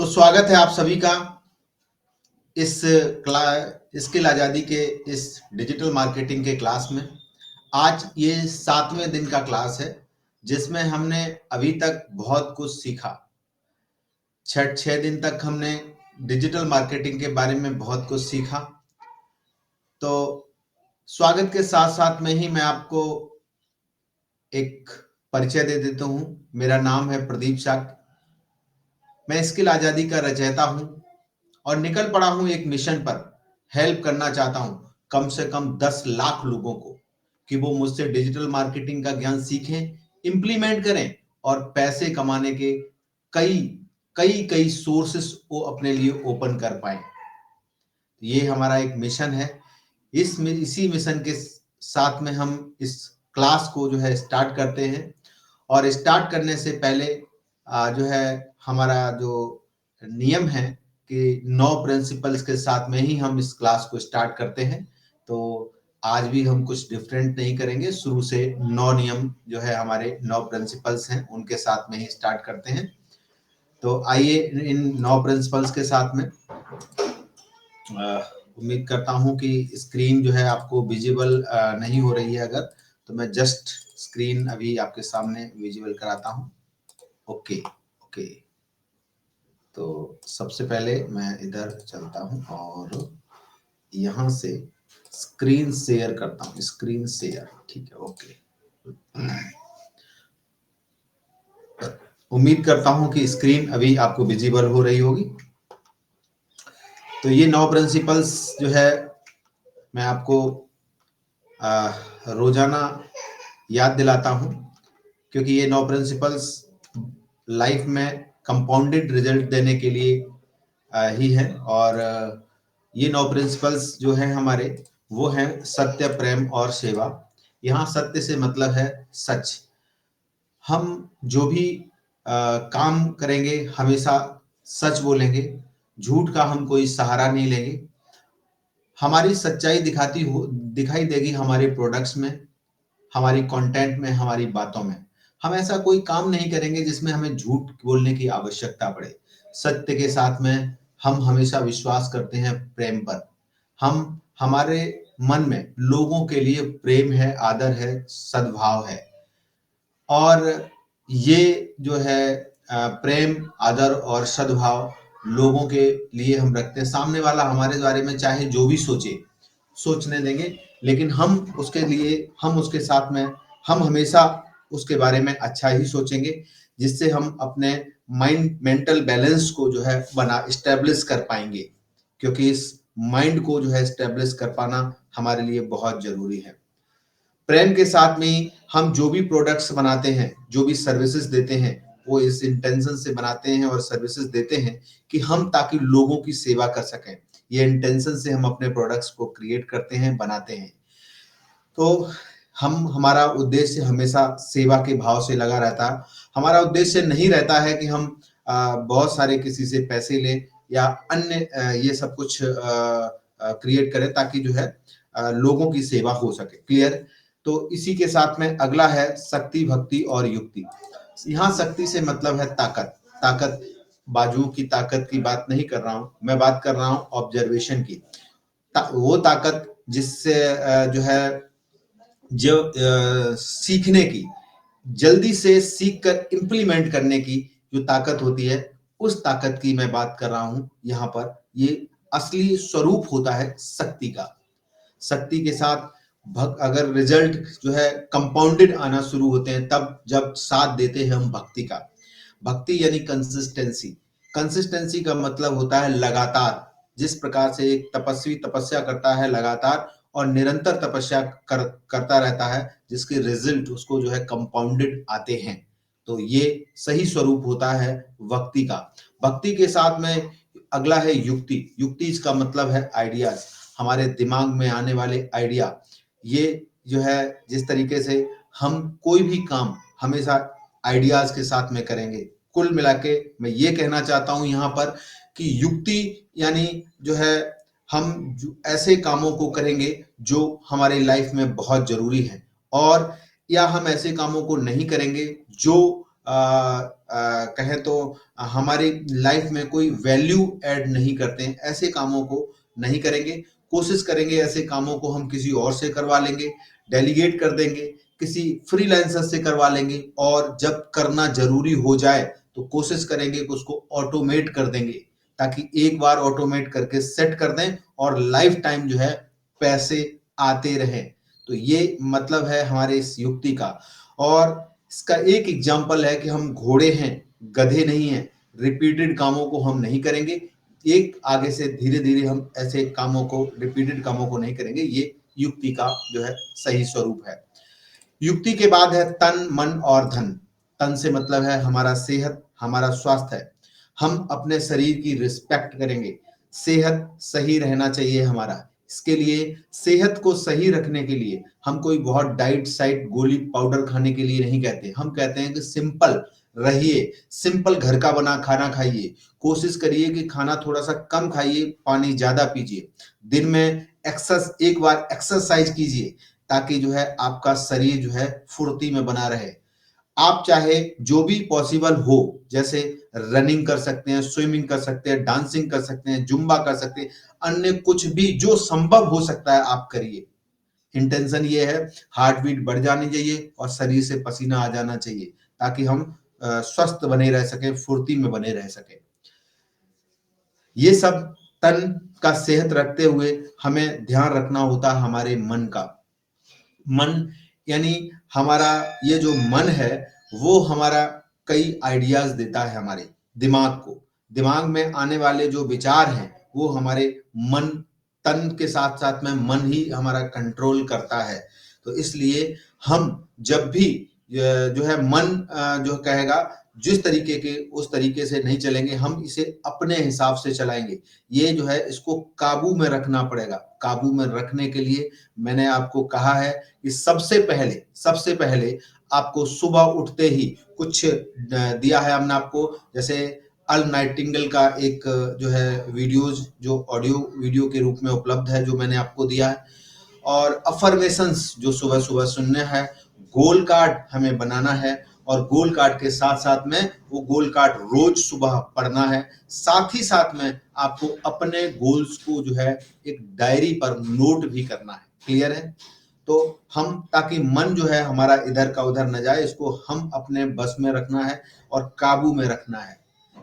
तो स्वागत है आप सभी का इस स्किल आज़ादी के इस डिजिटल मार्केटिंग के क्लास में। आज ये 7वें दिन का क्लास है जिसमें हमने अभी तक बहुत कुछ सीखा। 6 दिन तक हमने डिजिटल मार्केटिंग के बारे में बहुत कुछ सीखा। तो स्वागत के साथ साथ में ही मैं आपको एक परिचय दे देता हूँ। मेरा नाम है प्रदीप शाह। मैं स्किल आज़ादी का रचयिता हूँ और निकल पड़ा हूं एक मिशन पर। हेल्प करना चाहता हूं कम से कम 10 लाख लोगों को कि वो मुझसे डिजिटल मार्केटिंग का ज्ञान सीखें, इंप्लीमेंट करें और पैसे कमाने के कई कई कई सोर्सेस वो अपने लिए ओपन कर पाए। ये हमारा एक मिशन है। इसी मिशन के साथ में हम इस क्लास को जो है स्टार्ट करते हैं। और स्टार्ट करने से पहले जो है हमारा जो नियम है कि 9 प्रिंसिपल्स के साथ में ही हम इस क्लास को स्टार्ट करते हैं। तो आज भी हम कुछ डिफरेंट नहीं करेंगे। शुरू से 9 नियम जो है हमारे 9 प्रिंसिपल्स हैं उनके साथ में ही स्टार्ट करते हैं। तो आइए इन 9 प्रिंसिपल्स के साथ में उम्मीद करता हूं कि स्क्रीन जो है आपको विजिबल नहीं हो रही है। अगर तो मैं जस्ट स्क्रीन अभी आपके सामने विजिबल कराता हूं। Okay okay. तो सबसे पहले मैं इधर चलता हूं और यहां से स्क्रीन शेयर करता हूं। स्क्रीन शेयर, ठीक है, ओके। उम्मीद करता हूं कि स्क्रीन अभी आपको विजिबल हो रही होगी। तो ये 9 प्रिंसिपल्स जो है मैं आपको रोजाना याद दिलाता हूं क्योंकि ये 9 प्रिंसिपल्स लाइफ में कंपाउंडेड रिजल्ट देने के लिए ही है। और ये 9 प्रिंसिपल्स जो है हमारे वो हैं सत्य, प्रेम और सेवा। यहाँ सत्य से मतलब है सच। हम जो भी काम करेंगे हमेशा सच बोलेंगे, झूठ का हम कोई सहारा नहीं लेंगे। हमारी सच्चाई दिखाई देगी हमारे प्रोडक्ट्स में, हमारी कंटेंट में, हमारी बातों में। हम ऐसा कोई काम नहीं करेंगे जिसमें हमें झूठ बोलने की आवश्यकता पड़े। सत्य के साथ में हम हमेशा विश्वास करते हैं प्रेम पर। हमारे मन में लोगों के लिए प्रेम है, आदर है, सद्भाव है। और ये जो है प्रेम, आदर और सद्भाव लोगों के लिए हम रखते हैं। सामने वाला हमारे बारे में चाहे जो भी सोचने देंगे, लेकिन हम उसके साथ में हम हमेशा उसके बारे में अच्छा ही सोचेंगे, जिससे हम अपने मेंटल बैलेंस को जो है एस्टेब्लिश कर पाएंगे। क्योंकि इस माइंड को जो है एस्टेब्लिश कर पाना हमारे लिए बहुत जरूरी है। प्रेम के साथ में ही हम जो भी प्रोडक्ट्स बनाते हैं, जो भी सर्विसेज देते हैं, वो इस इंटेंशन से बनाते हैं और सर्विसेज देते हैं कि हम ताकि लोगों की सेवा कर सकें। ये इंटेंशन से हम अपने प्रोडक्ट्स को क्रिएट करते हैं, बनाते हैं। तो हमारा उद्देश्य हमेशा सेवा के भाव से लगा रहता है। हमारा उद्देश्य नहीं रहता है कि हम बहुत सारे किसी से पैसे लें या अन्य ये सब कुछ क्रिएट करें ताकि जो है लोगों की सेवा हो सके। क्लियर? तो इसी के साथ में अगला है शक्ति, भक्ति और युक्ति। यहाँ शक्ति से मतलब है ताकत। ताकत बाजू की ताकत की बात नहीं कर रहा हूं, मैं बात कर रहा हूं ऑब्जर्वेशन की। वो ताकत जिससे जो है सीखने की, जल्दी से सीख कर इम्प्लीमेंट करने की जो ताकत होती है, उस ताकत की मैं बात कर रहा हूं। यहाँ पर ये असली स्वरूप होता है शक्ति का। शक्ति के साथ अगर रिजल्ट जो है कंपाउंडेड आना शुरू होते हैं, तब जब साथ देते हैं हम भक्ति का। भक्ति यानी कंसिस्टेंसी। कंसिस्टेंसी का मतलब होता है लगातार। जिस प्रकार से एक तपस्वी तपस्या करता है लगातार और निरंतर तपस्या करता रहता है, जिसके रिजल्ट उसको जो है कंपाउंडेड आते हैं, तो ये सही स्वरूप होता है भक्ति का। भक्ति के साथ में अगला है युक्ति। युक्ति इसका मतलब है आइडियाज, हमारे दिमाग में आने वाले आइडिया। ये जो है जिस तरीके से हम कोई भी काम हमेशा आइडियाज के साथ में करेंगे। कुल मिला के मैं ये कहना चाहता हूं यहाँ पर कि युक्ति यानी जो है हम ऐसे कामों को करेंगे जो हमारे लाइफ में बहुत जरूरी है, और या हम ऐसे कामों को नहीं करेंगे जो कहें तो हमारी लाइफ में कोई वैल्यू ऐड नहीं करते हैं, ऐसे कामों को नहीं करेंगे। कोशिश करेंगे ऐसे कामों को हम किसी और से करवा लेंगे, डेलीगेट कर देंगे, किसी फ्रीलांसर से करवा लेंगे, और जब करना जरूरी हो जाए तो कोशिश करेंगे कि उसको ऑटोमेट कर देंगे, ताकि एक बार ऑटोमेट करके सेट कर दें और लाइफ टाइम जो है पैसे आते रहें। तो ये मतलब है हमारे इस युक्ति का। और इसका एक एग्जाम्पल है कि हम घोड़े हैं, गधे नहीं हैं। रिपीटेड कामों को हम नहीं करेंगे, एक आगे से धीरे धीरे हम ऐसे कामों को, रिपीटेड कामों को नहीं करेंगे। ये युक्ति का जो है सही स्वरूप है। युक्ति के बाद है तन, मन और धन। तन से मतलब है हमारा सेहत, हमारा स्वास्थ्य है। हम अपने शरीर की रिस्पेक्ट करेंगे, सेहत सही रहना चाहिए हमारा। इसके लिए सेहत को सही रखने के लिए हम कोई बहुत डाइट साइट गोली पाउडर खाने के लिए नहीं कहते। हम कहते हैं कि सिंपल रहिए, सिंपल घर का बना खाना खाइए, कोशिश करिए कि खाना थोड़ा सा कम खाइए, पानी ज्यादा पीजिए, दिन में एक बार एक्सरसाइज कीजिए, ताकि जो है आपका शरीर जो है फुर्ती में बना रहे। आप चाहे जो भी पॉसिबल हो, जैसे रनिंग कर सकते हैं, स्विमिंग कर सकते हैं, डांसिंग कर सकते हैं, जुम्बा कर सकते हैं, अन्य कुछ भी जो संभव हो सकता है आप करिए। इंटेंशन ये है, हार्ट बीट बढ़ जानी चाहिए और शरीर से पसीना आ जाना चाहिए, ताकि हम स्वस्थ बने रह सके, फुर्ती में बने रह सके। ये सब तन का सेहत रखते हुए हमें ध्यान रखना होता है हमारे मन का। मन यानी हमारा ये जो मन है वो हमारा कई आइडियाज देता है हमारे दिमाग को। दिमाग में आने वाले जो विचार हैं वो हमारे मन, तन के साथ साथ में मन ही हमारा कंट्रोल करता है। तो इसलिए हम जब भी जो है मन जो कहेगा जिस तरीके के, उस तरीके से नहीं चलेंगे, हम इसे अपने हिसाब से चलाएंगे। ये जो है इसको काबू में रखना पड़ेगा। काबू में रखने के लिए मैंने आपको कहा है कि सबसे पहले आपको सुबह उठते ही कुछ दिया है हमने आपको, जैसे अल नाइटिंगेल का एक जो है वीडियोज, जो ऑडियो वीडियो के रूप में उपलब्ध है, जो मैंने आपको दिया है, और अफर्मेशंस जो सुबह सुबह सुनने हैं, गोल कार्ड हमें बनाना है, और गोल कार्ड के साथ साथ में वो गोल कार्ड रोज सुबह पढ़ना है। साथ ही साथ में आपको अपने गोल्स को जो है एक डायरी पर नोट भी करना है। क्लियर है? तो हम, ताकि मन जो है हमारा इधर का उधर न जाए, इसको हम अपने बस में रखना है और काबू में रखना है,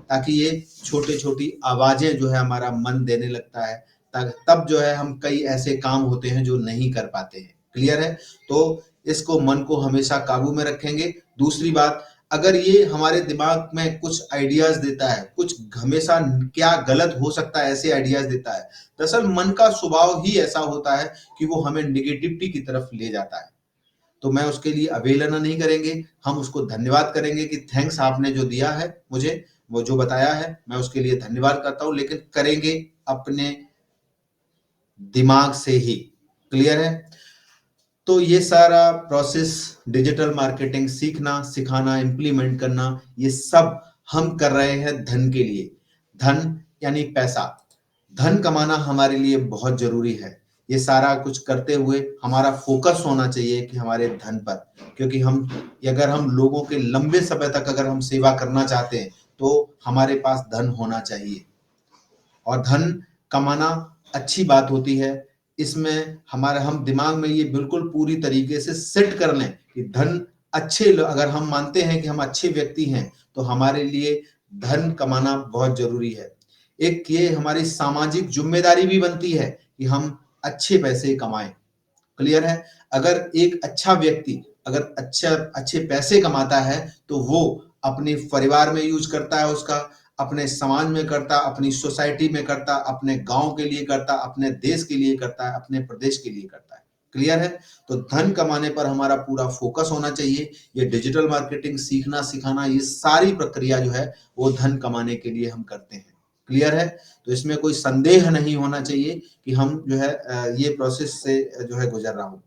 ताकि ये छोटी छोटी आवाजें जो है हमारा मन देने लगता है, तब जो है हम कई ऐसे काम होते हैं जो नहीं कर पाते हैं। क्लियर है? तो इसको, मन को हमेशा काबू में रखेंगे। दूसरी बात, अगर ये हमारे दिमाग में कुछ आइडियाज देता है, कुछ हमेशा क्या गलत हो सकता है ऐसे आइडियाज देता है, दरअसल मन का स्वभाव ही ऐसा होता है कि वो हमें निगेटिविटी की तरफ ले जाता है। तो मैं उसके लिए अवहेलना नहीं करेंगे, हम उसको धन्यवाद करेंगे कि थैंक्स, आपने जो दिया है मुझे, वो जो बताया है, मैं उसके लिए धन्यवाद करता हूं, लेकिन करेंगे अपने दिमाग से ही। क्लियर है? तो ये सारा प्रोसेस, डिजिटल मार्केटिंग सीखना, सिखाना, इम्प्लीमेंट करना, ये सब हम कर रहे हैं धन के लिए। धन यानी पैसा, धन कमाना हमारे लिए बहुत जरूरी है। ये सारा कुछ करते हुए हमारा फोकस होना चाहिए कि हमारे धन पर, क्योंकि अगर हम लोगों के लंबे समय तक अगर हम सेवा करना चाहते हैं तो हमारे पास धन होना चाहिए। और धन कमाना अच्छी बात होती है। इसमें हम दिमाग में ये बिल्कुल पूरी तरीके से सेट कर लें कि धन अगर हम मानते हैं कि हम अच्छे व्यक्ति हैं, तो हमारे लिए धन कमाना बहुत जरूरी है। एक ये हमारी सामाजिक जिम्मेदारी भी बनती है कि हम अच्छे पैसे कमाएं। क्लियर है? अगर एक अच्छा व्यक्ति अगर अच्छे पैसे कमाता है तो वो अपने परिवार में यूज करता है, उसका अपने समाज में करता, अपनी सोसाइटी में करता, अपने गांव के लिए करता, अपने देश के लिए करता है, अपने प्रदेश के लिए करता है। क्लियर है? तो धन कमाने पर हमारा पूरा फोकस होना चाहिए। ये डिजिटल मार्केटिंग सीखना, सिखाना, ये सारी प्रक्रिया जो है वो धन कमाने के लिए हम करते हैं। क्लियर है? तो इसमें कोई संदेह नहीं होना चाहिए कि हम जो है ये प्रोसेस से जो है गुजर रहा हूं।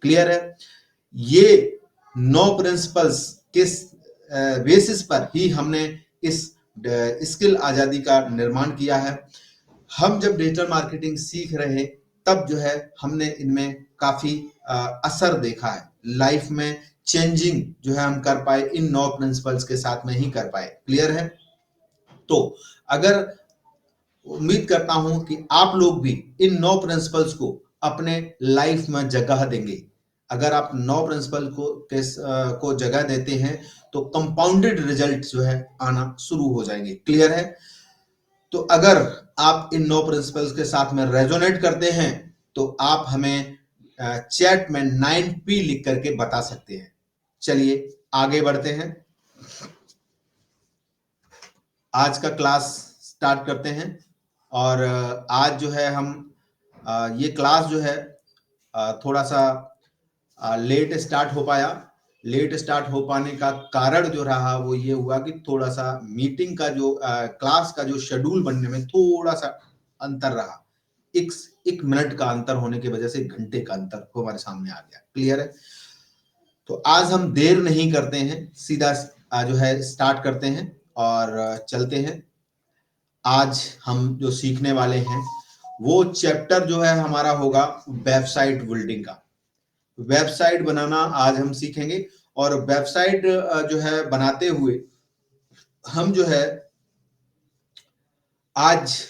क्लियर है? ये 9 प्रिंसिपल्स किस बेसिस पर ही हमने इस स्किल आजादी का निर्माण किया है। हम जब डिजिटल मार्केटिंग सीख रहे हैं तब जो है हमने इनमें काफी असर देखा है लाइफ में, चेंजिंग जो है हम कर पाए इन 9 प्रिंसिपल्स के साथ में ही कर पाए। क्लियर है? तो अगर उम्मीद करता हूं कि आप लोग भी इन 9 प्रिंसिपल्स को अपने लाइफ में जगह देंगे। अगर आप 9 प्रिंसिपल को जगह देते हैं तो कंपाउंडेड रिजल्ट जो है आना शुरू हो जाएंगे। क्लियर है? तो अगर आप इन 9 प्रिंसिपल्स के साथ में रेजोनेट करते हैं तो आप हमें चैट में 9P लिख करके बता सकते हैं। चलिए आगे बढ़ते हैं, आज का क्लास स्टार्ट करते हैं। और आज जो है हम ये क्लास जो है थोड़ा सा लेट स्टार्ट हो पाया। लेट स्टार्ट हो पाने का कारण जो रहा वो ये हुआ कि थोड़ा सा मीटिंग का जो क्लास का जो शेड्यूल बनने में थोड़ा सा अंतर रहा। एक मिनट का अंतर होने की वजह से घंटे का अंतर हमारे सामने आ गया। क्लियर है? तो आज हम देर नहीं करते हैं, सीधा जो है स्टार्ट करते हैं और चलते हैं। आज हम जो सीखने वाले हैं वो चैप्टर जो है हमारा होगा वेबसाइट बिल्डिंग का। वेबसाइट बनाना आज हम सीखेंगे और वेबसाइट जो है बनाते हुए हम जो है आज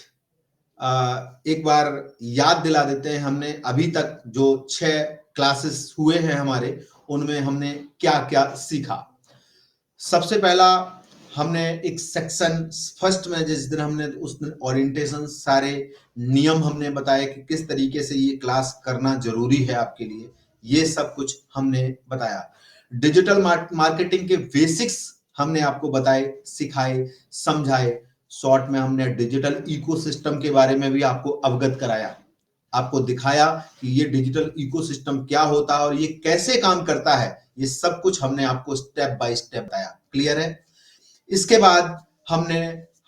एक बार याद दिला देते हैं, हमने अभी तक जो 6 क्लासेस हुए हैं हमारे, उनमें हमने क्या क्या सीखा। सबसे पहला हमने एक सेक्शन फर्स्ट में जिस दिन हमने उस दिन ओरिएंटेशन, सारे नियम हमने बताए कि किस तरीके से ये क्लास करना जरूरी है आपके लिए, ये सब कुछ हमने बताया। डिजिटल मार्केटिंग के बेसिक्स हमने आपको बताए, सिखाए, समझाए। शॉर्ट में हमने डिजिटल इकोसिस्टम के बारे में भी आपको अवगत कराया, आपको दिखाया कि ये डिजिटल इकोसिस्टम क्या होता है और ये कैसे काम करता है। ये सब कुछ हमने आपको स्टेप बाय स्टेप बताया। क्लियर है? इसके बाद हमने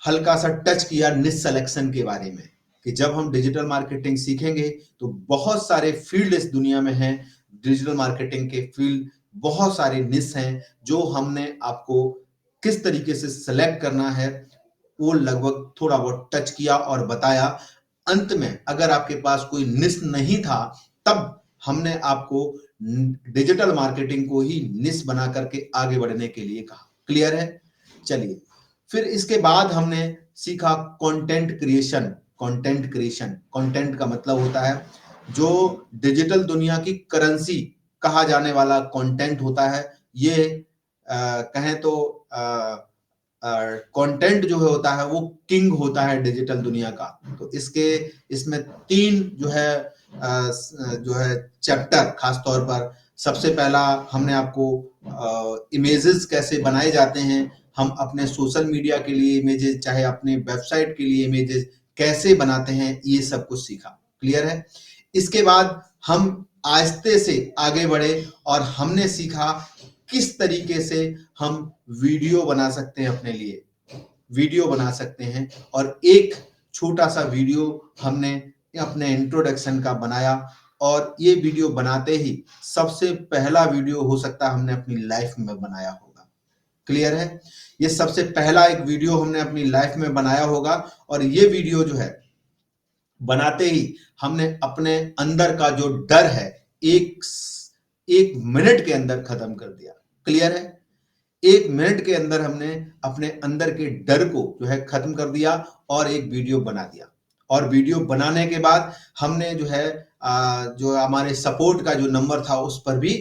हल्का सा टच किया निश सिलेक्शन के बारे में कि जब हम डिजिटल मार्केटिंग सीखेंगे तो बहुत सारे फील्ड इस दुनिया में हैं। डिजिटल मार्केटिंग के फील्ड बहुत सारे निश हैं जो हमने आपको किस तरीके से सिलेक्ट करना है वो लगभग थोड़ा बहुत टच किया और बताया। अंत में अगर आपके पास कोई निश नहीं था तब हमने आपको डिजिटल मार्केटिंग को ही निश बना करके आगे बढ़ने के लिए कहा। क्लियर है? चलिए, फिर इसके बाद हमने सीखा कंटेंट क्रिएशन। कंटेंट का मतलब होता है जो डिजिटल दुनिया की करेंसी कहा जाने वाला कंटेंट होता है। ये कहें तो कंटेंट जो होता है वो किंग होता है डिजिटल दुनिया का। तो इसमें 3 जो है चैप्टर खास तौर पर, सबसे पहला हमने आपको इमेजेस कैसे बनाए जाते हैं, हम अपने सोशल मीडिया के लिए इमेजेस, चाहे अपने वेबसाइट के लिए इमेजेस कैसे बनाते हैं, ये सब कुछ सीखा। क्लियर है? इसके बाद हम आहिस्ते से आगे बढ़े और हमने सीखा किस तरीके से हम वीडियो बना सकते हैं, अपने लिए वीडियो बना सकते हैं। और एक छोटा सा वीडियो हमने अपने इंट्रोडक्शन का बनाया और ये वीडियो बनाते ही सबसे पहला वीडियो हो सकता है हमने अपनी लाइफ में बनाया होगा। क्लियर है? ये सबसे पहला एक वीडियो हमने अपनी लाइफ में बनाया होगा और ये वीडियो जो है बनाते ही हमने अपने अंदर का जो डर है एक मिनट के अंदर खत्म कर दिया। क्लियर है? 1 मिनट के अंदर हमने अपने अंदर के डर को जो है खत्म कर दिया और एक वीडियो बना दिया। और वीडियो बनाने के बाद हमने जो है जो हमारे सपोर्ट का जो नंबर था उस पर भी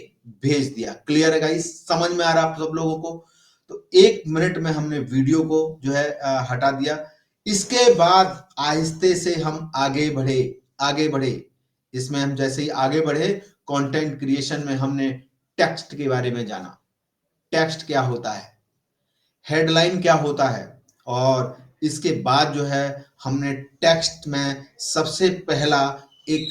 भेज दिया। क्लियर है गाइस? समझ में आ रहा आप सब लोगों को? तो 1 मिनट में हमने वीडियो को जो है हटा दिया। इसके बाद आहिस्ते से हम आगे बढ़े। इसमें हम जैसे ही आगे बढ़े, कंटेंट क्रिएशन में हमने टेक्स्ट के बारे में जाना। टेक्स्ट क्या होता है, हेडलाइन क्या होता है, और इसके बाद जो है हमने टेक्स्ट में सबसे पहला एक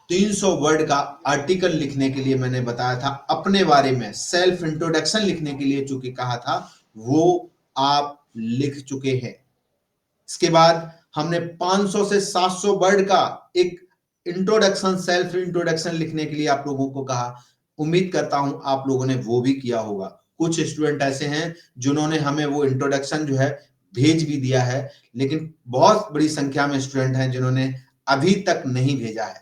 300 वर्ड का आर्टिकल लिखने के लिए मैंने बताया था, अपने बारे में सेल्फ इंट्रोडक्शन लिखने के लिए चूंकि कहा था, वो आप लिख चुके हैं। इसके बाद हमने 500 से 700 वर्ड का एक इंट्रोडक्शन, सेल्फ इंट्रोडक्शन लिखने के लिए आप लोगों को कहा। उम्मीद करता हूं आप लोगों ने वो भी किया होगा। कुछ स्टूडेंट ऐसे हैं जिन्होंने हमें वो इंट्रोडक्शन जो है भेज भी दिया है, लेकिन बहुत बड़ी संख्या में स्टूडेंट हैं जिन्होंने अभी तक नहीं भेजा है।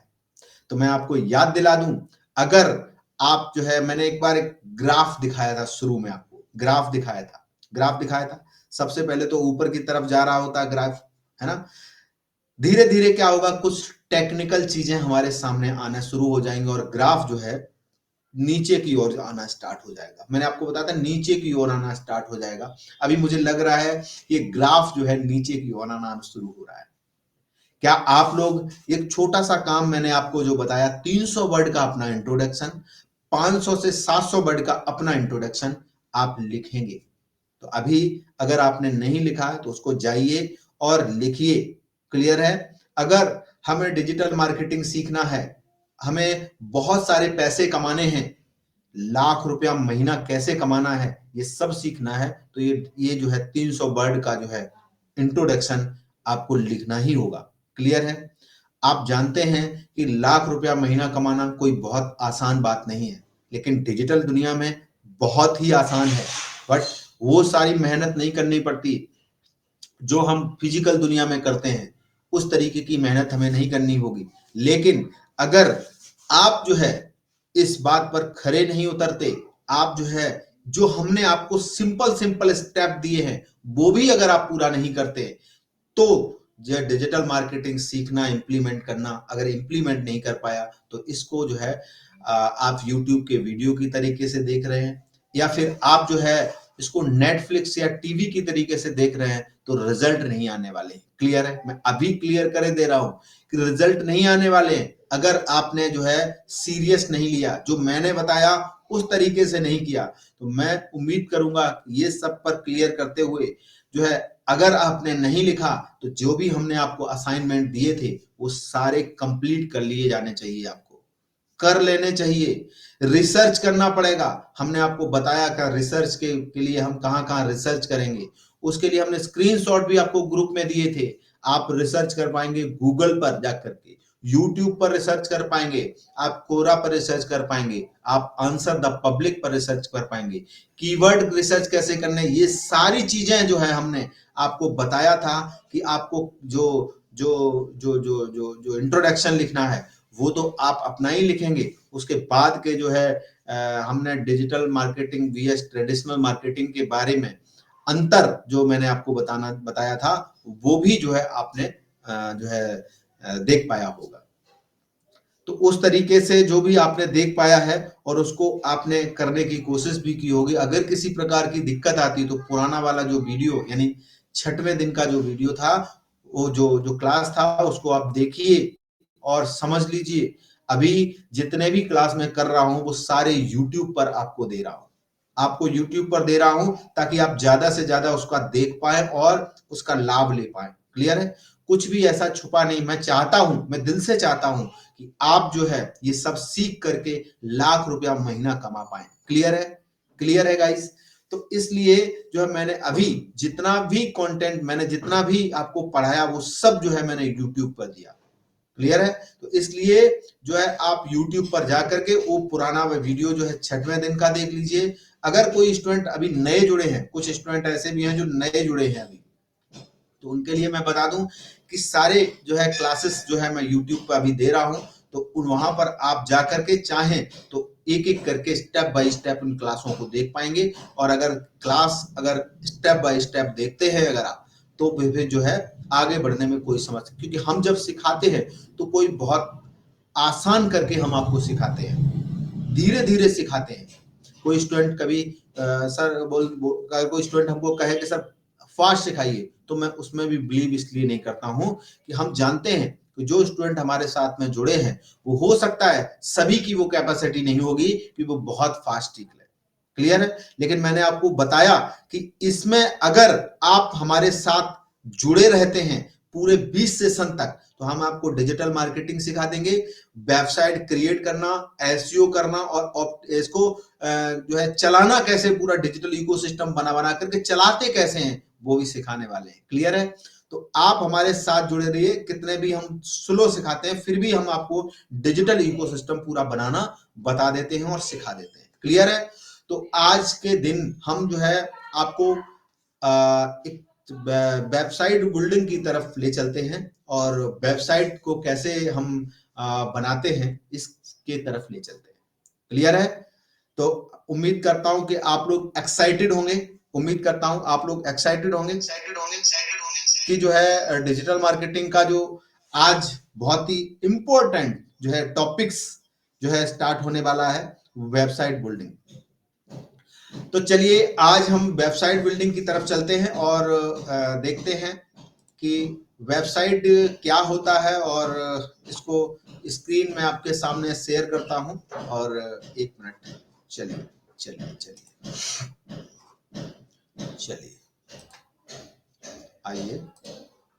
तो मैं आपको याद दिला दूं, अगर आप जो है, मैंने एक बार एक ग्राफ दिखाया था, शुरू में आपको ग्राफ दिखाया था। सबसे पहले तो ऊपर की तरफ जा रहा होता है ग्राफ, है ना। धीरे धीरे क्या होगा, कुछ टेक्निकल चीजें हमारे सामने आना शुरू हो जाएंगी और ग्राफ जो है नीचे की ओर आना स्टार्ट हो जाएगा। मैंने आपको बताया था नीचे की ओर आना स्टार्ट हो जाएगा। अभी मुझे लग रहा है ये ग्राफ जो है नीचे की ओर आना शुरू हो रहा है। क्या आप लोग, एक छोटा सा काम मैंने आपको जो बताया, 300 वर्ड का अपना इंट्रोडक्शन, 500 से 700 वर्ड का अपना इंट्रोडक्शन आप लिखेंगे। तो अभी अगर आपने नहीं लिखा है तो उसको जाइए और लिखिए। क्लियर है। अगर हमें डिजिटल मार्केटिंग सीखना है, हमें बहुत सारे पैसे कमाने हैं, लाख रुपया महीना कैसे कमाना है, ये सब सीखना है, तो ये जो है 300 वर्ड का जो है इंट्रोडक्शन आपको लिखना ही होगा। क्लियर है। आप जानते हैं कि लाख रुपया महीना कमाना कोई बहुत आसान बात नहीं है, लेकिन डिजिटल दुनिया में बहुत ही आसान है। बट वो सारी मेहनत नहीं करनी पड़ती जो हम फिजिकल दुनिया में करते हैं, उस तरीके की मेहनत हमें नहीं करनी होगी। लेकिन अगर आप जो है इस बात पर खरे नहीं उतरते, आप जो है, जो हमने आपको सिंपल सिंपल स्टेप दिए हैं वो भी अगर आप पूरा नहीं करते, तो जो डिजिटल मार्केटिंग सीखना, इंप्लीमेंट करना, अगर इंप्लीमेंट नहीं कर पाया तो इसको जो है आप यूट्यूब के वीडियो की तरीके से देख रहे हैं, या फिर आप जो है इसको नेटफ्लिक्स या टीवी की तरीके से देख रहे हैं, तो रिजल्ट नहीं आने वाले। क्लियर है। मैं अभी क्लियर करे दे रहा हूं कि रिजल्ट नहीं आने वाले हैं अगर आपने जो है सीरियस नहीं लिया, जो मैंने बताया उस तरीके से नहीं किया। तो मैं उम्मीद करूंगा ये सब पर क्लियर करते हुए जो है, अगर आपने नहीं लिखा तो जो भी हमने आपको असाइनमेंट दिए थे वो सारे कंप्लीट कर लिए जाने चाहिए, आपको कर लेने चाहिए। रिसर्च करना पड़ेगा। हमने आपको बताया कि रिसर्च के लिए हम कहाँ रिसर्च करेंगे, उसके लिए हमने स्क्रीनशॉट भी आपको ग्रुप में दिए थे। आप रिसर्च कर पाएंगे गूगल पर जाकर के, यूट्यूब पर रिसर्च कर पाएंगे, आप कोरा पर रिसर्च कर पाएंगे, आप आंसर द पब्लिक पर रिसर्च कर पाएंगे, कीवर्ड रिसर्च कैसे करने, ये सारी चीजें जो है हमने आपको बताया था कि आपको जो जो जो जो जो जो इंट्रोडक्शन लिखना है वो तो आप अपना ही लिखेंगे। उसके बाद के जो है हमने digital marketing VS traditional marketing के बारे में अंतर जो मैंने आपको बताया था, वो भी जो है आपने जो है देख पाया होगा। तो उस तरीके से जो भी आपने देख पाया है और उसको आपने करने की कोशिश भी की होगी। अगर किसी प्रकार की दिक्कत आती तो पुराना वाला जो वीडियो, यानी 6वें दिन का जो वीडियो था, वो जो जो क्लास था उसको आप देखिए और समझ लीजिए। अभी जितने भी क्लास में कर रहा हूं वो सारे यूट्यूब पर आपको दे रहा हूं, आपको यूट्यूब पर दे रहा हूं ताकि आप ज्यादा से ज्यादा उसका देख पाए और उसका लाभ ले पाए। क्लियर है। कुछ भी ऐसा छुपा नहीं। मैं चाहता हूं, मैं दिल से चाहता हूं कि आप जो है ये सब सीख करके लाख रुपया महीना कमा पाए। क्लियर है। क्लियर है गाइस। तो इसलिए जो है मैंने अभी जितना भी कंटेंट, मैंने जितना भी आपको पढ़ाया वो सब जो है मैंने यूट्यूब पर दिया। क्लियर है। तो इसलिए जो है आप YouTube पर जाकर के वो पुराना वीडियो जो है 6वें दिन का देख लीजिए। अगर कोई स्टूडेंट अभी नए जुड़े हैं, कुछ स्टूडेंट ऐसे भी हैं जो नए जुड़े हैं अभी, तो उनके लिए मैं बता दूं कि सारे जो है क्लासेस जो है मैं YouTube पर अभी दे रहा हूं, तो वहां पर आप जाकर के चाहें तो एक एक करके स्टेप बाय स्टेप उन क्लासों को देख पाएंगे। और अगर स्टेप बाय स्टेप देखते हैं अगर आप, तो फिर जो है आगे बढ़ने में कोई समस्या, क्योंकि हम जब सिखाते हैं तो कोई बहुत आसान करके हम आपको सिखाते हैं, धीरे धीरे सिखाते हैं। कोई स्टूडेंट कभी सर अगर कोई स्टूडेंट हमको कहे कि सर फास्ट सिखाइए, तो मैं उसमें भी बिलीव इसलिए नहीं करता हूं कि हम जानते हैं कि जो स्टूडेंट हमारे साथ में जुड़े हैं वो हो सकता है सभी की वो कैपेसिटी नहीं होगी कि वो बहुत फास्ट सीख ले। क्लियर है। लेकिन मैंने आपको बताया कि इसमें अगर आप हमारे साथ जुड़े रहते हैं पूरे 20 सेशन तक, तो हम आपको डिजिटल मार्केटिंग सिखा देंगे, वेबसाइट क्रिएट करना, एसईओ करना और इसको जो है चलाना कैसे, पूरा डिजिटल इकोसिस्टम बना करके चलाते कैसे हैं वो भी सिखाने वाले हैं। क्लियर है। तो आप हमारे साथ जुड़े रहिए। कितने भी हम स्लो सिखाते हैं फिर भी हम आपको डिजिटल इकोसिस्टम पूरा बनाना बता देते हैं और सिखा देते हैं। क्लियर है। तो आज के दिन हम जो है आपको एक वेबसाइट बिल्डिंग की तरफ ले चलते हैं और वेबसाइट को कैसे हम बनाते हैं इसके तरफ ले चलते हैं। क्लियर है? तो उम्मीद करता हूं कि आप लोग एक्साइटेड होंगे, उम्मीद करता हूं आप लोग एक्साइटेड होंगे कि जो है डिजिटल मार्केटिंग का जो आज बहुत ही इंपॉर्टेंट जो है टॉपिक्स जो है स्टार्ट होने वाला है, वेबसाइट बिल्डिंग। तो चलिए आज हम वेबसाइट बिल्डिंग की तरफ चलते हैं और देखते हैं कि वेबसाइट क्या होता है, और इसको स्क्रीन में आपके सामने शेयर करता हूं। और एक मिनट, चलिए चलिए चलिए चलिए आइए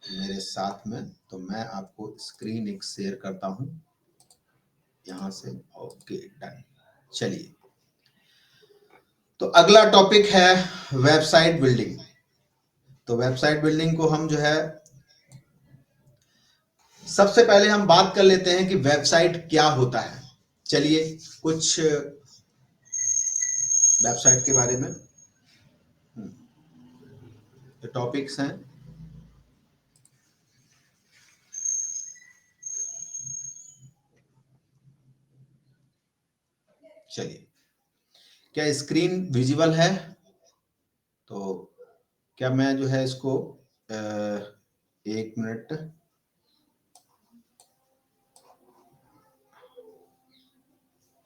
मेरे साथ में। तो मैं आपको स्क्रीन एक शेयर करता हूं यहां से। Okay, done. चलिए, तो अगला टॉपिक है वेबसाइट बिल्डिंग। तो वेबसाइट बिल्डिंग को हम जो है सबसे पहले हम बात कर लेते हैं कि वेबसाइट क्या होता है। चलिए कुछ वेबसाइट के बारे में जो टॉपिक्स हैं, चलिए क्या स्क्रीन विजिबल है? तो क्या मैं जो है इसको एक मिनट,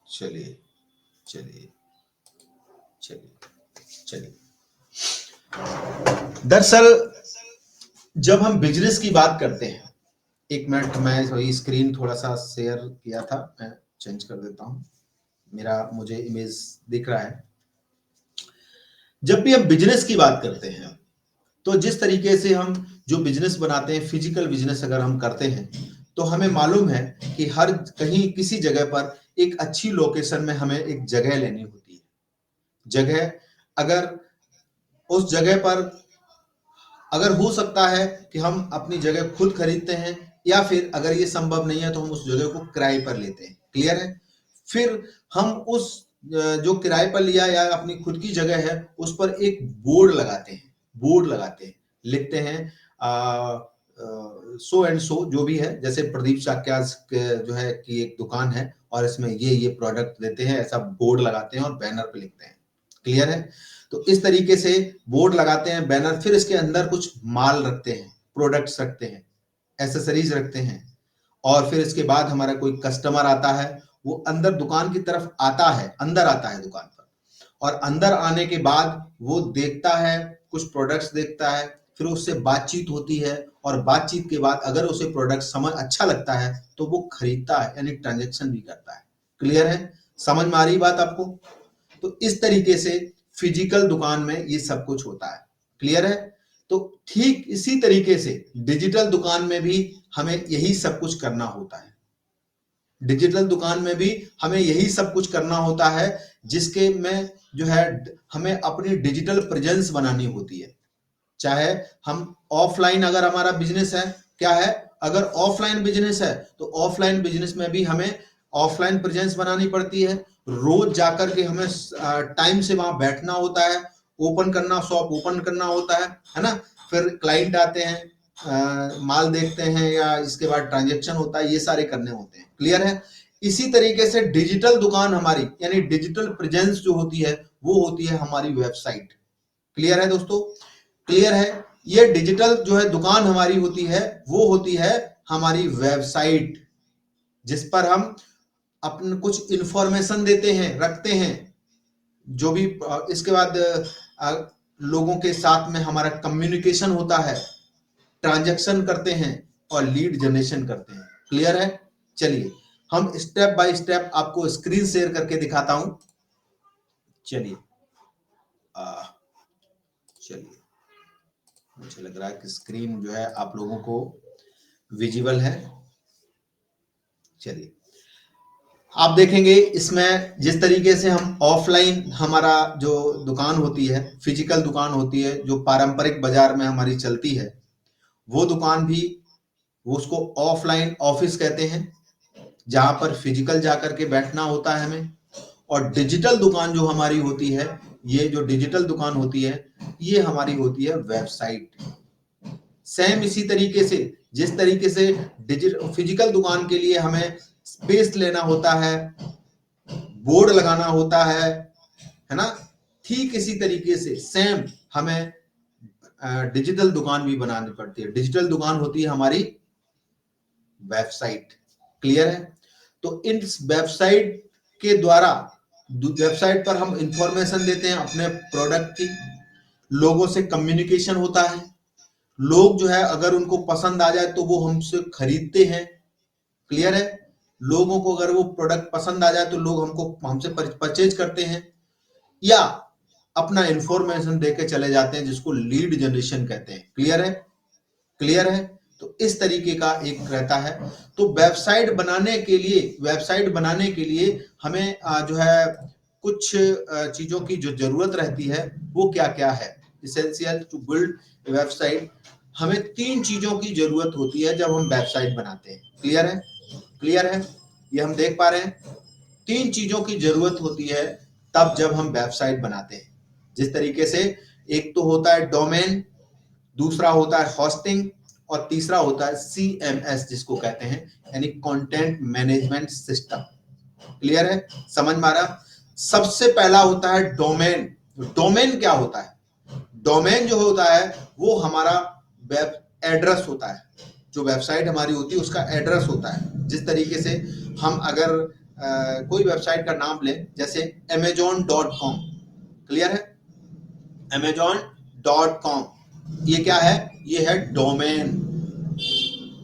चलिए चलिए चलिए चलिए। दरअसल जब हम बिजनेस की बात करते हैं, एक मिनट, मैं वही स्क्रीन थोड़ा सा शेयर किया था, मैं चेंज कर देता हूं, मुझे इमेज दिख रहा है। जब भी हम बिजनेस की बात करते हैं तो जिस तरीके से हम जो बिजनेस बनाते हैं, फिजिकल बिजनेस अगर हम करते हैं, तो हमें मालूम है कि हर कहीं किसी जगह पर एक अच्छी लोकेशन में हमें एक जगह लेनी होती है। जगह अगर उस जगह पर अगर हो सकता है कि हम अपनी जगह खुद खरीदते हैं, या फिर अगर ये संभव नहीं है तो हम उस जगह को किराए पर लेते हैं। क्लियर है? फिर हम उस जो किराए पर लिया या अपनी खुद की जगह है उस पर एक बोर्ड लगाते हैं, लिखते हैं सो एंड सो जो भी है, जैसे प्रदीप चाक्यास जो है कि एक दुकान है और इसमें ये प्रोडक्ट देते हैं, ऐसा बोर्ड लगाते हैं और बैनर पे लिखते हैं। क्लियर है? तो इस तरीके से बोर्ड लगाते हैं, बैनर, फिर इसके अंदर कुछ माल रखते हैं, प्रोडक्ट्स रखते हैं, एसेसरीज रखते हैं, और फिर इसके बाद हमारा कोई कस्टमर आता है, वो अंदर दुकान की तरफ आता है, अंदर आता है दुकान पर, और अंदर आने के बाद वो देखता है, कुछ प्रोडक्ट्स देखता है, फिर उससे बातचीत होती है, और बातचीत के बाद अगर उसे प्रोडक्ट समझ अच्छा लगता है तो वो खरीदता है, यानी ट्रांजैक्शन भी करता है। क्लियर है? समझ में आ रही बात आपको? तो इस तरीके से फिजिकल दुकान में ये सब कुछ होता है। क्लियर है? तो ठीक इसी तरीके से डिजिटल दुकान में भी हमें यही सब कुछ करना होता है। डिजिटल दुकान में भी हमें यही सब कुछ करना होता है, जिसके में जो है हमें अपनी डिजिटल प्रेजेंस बनानी होती है। चाहे हम ऑफलाइन, अगर हमारा बिजनेस है, क्या है, अगर ऑफलाइन बिजनेस है तो ऑफलाइन बिजनेस में भी हमें ऑफलाइन प्रेजेंस बनानी पड़ती है। रोज जाकर के हमें टाइम से वहां बैठना होता है, शॉप ओपन करना होता है ना। फिर क्लाइंट आते हैं, माल देखते हैं, या इसके बाद ट्रांजेक्शन होता है, ये सारे करने होते हैं। क्लियर है? इसी तरीके से डिजिटल दुकान हमारी, यानी डिजिटल प्रेजेंस जो होती है वो होती है हमारी वेबसाइट। क्लियर है दोस्तों? क्लियर है? ये डिजिटल जो है दुकान हमारी होती है, वो होती है हमारी वेबसाइट, जिस पर हम अपने कुछ इंफॉर्मेशन देते हैं, रखते हैं, जो भी इसके बाद लोगों के साथ में हमारा कम्युनिकेशन होता है, ट्रांजैक्शन करते हैं और लीड जनरेशन करते हैं। क्लियर है? चलिए हम स्टेप बाय स्टेप आपको स्क्रीन शेयर करके दिखाता हूं। चलिए चलिए, मुझे लग रहा है कि स्क्रीन जो है आप लोगों को विजिबल है। चलिए आप देखेंगे इसमें जिस तरीके से हम ऑफलाइन, हमारा जो दुकान होती है, फिजिकल दुकान होती है, जो पारंपरिक बाजार में हमारी चलती है, वो दुकान भी, वो उसको ऑफलाइन ऑफिस कहते हैं, जहां पर फिजिकल जाकर के बैठना होता है हमें। और डिजिटल दुकान जो हमारी होती है, ये जो डिजिटल दुकान होती है, ये हमारी होती है वेबसाइट। सेम इसी तरीके से जिस तरीके से डिजिटल फिजिकल दुकान के लिए हमें स्पेस लेना होता है, बोर्ड लगाना होता है ना, ठीक इसी तरीके से सेम हमें डिजिटल दुकान भी बनानी पड़ती है। डिजिटल दुकान होती है हमारी वेबसाइट। क्लियर है? तो इस वेबसाइट के द्वारा, वेबसाइट पर हम इंफॉर्मेशन देते हैं अपने प्रोडक्ट की, लोगों से कम्युनिकेशन होता है, लोग जो है अगर उनको पसंद आ जाए तो वो हमसे खरीदते हैं। क्लियर है? लोगों को अगर वो प्रोडक्ट पसंद आ जाए तो लोग हमसे परचेज करते हैं, या अपना इंफॉर्मेशन देके चले जाते हैं, जिसको लीड जनरेशन कहते हैं। क्लियर है? क्लियर है? तो इस तरीके का एक रहता है। तो वेबसाइट बनाने के लिए हमें जो है कुछ चीजों की जो जरूरत रहती है वो क्या क्या है। इसेंशियल टू बिल्ड वेबसाइट, हमें 3 चीजों की जरूरत होती है जब हम वेबसाइट बनाते हैं। क्लियर है? क्लियर है? ये हम देख पा रहे हैं, 3 चीजों की जरूरत होती है तब जब हम वेबसाइट बनाते हैं। जिस तरीके से एक तो होता है डोमेन, दूसरा होता है होस्टिंग, और तीसरा होता है CMS जिसको कहते हैं, यानी कंटेंट मैनेजमेंट सिस्टम। क्लियर है? समझ में आ रहा? सबसे पहला होता है डोमेन। डोमेन क्या होता है? डोमेन जो होता है वो हमारा वेब एड्रेस होता है। जो वेबसाइट हमारी होती है उसका एड्रेस होता है। जिस तरीके से हम अगर कोई वेबसाइट का नाम लें, जैसे amazon.com। क्लियर है? amazon.com, ये क्या है? ये है डोमेन।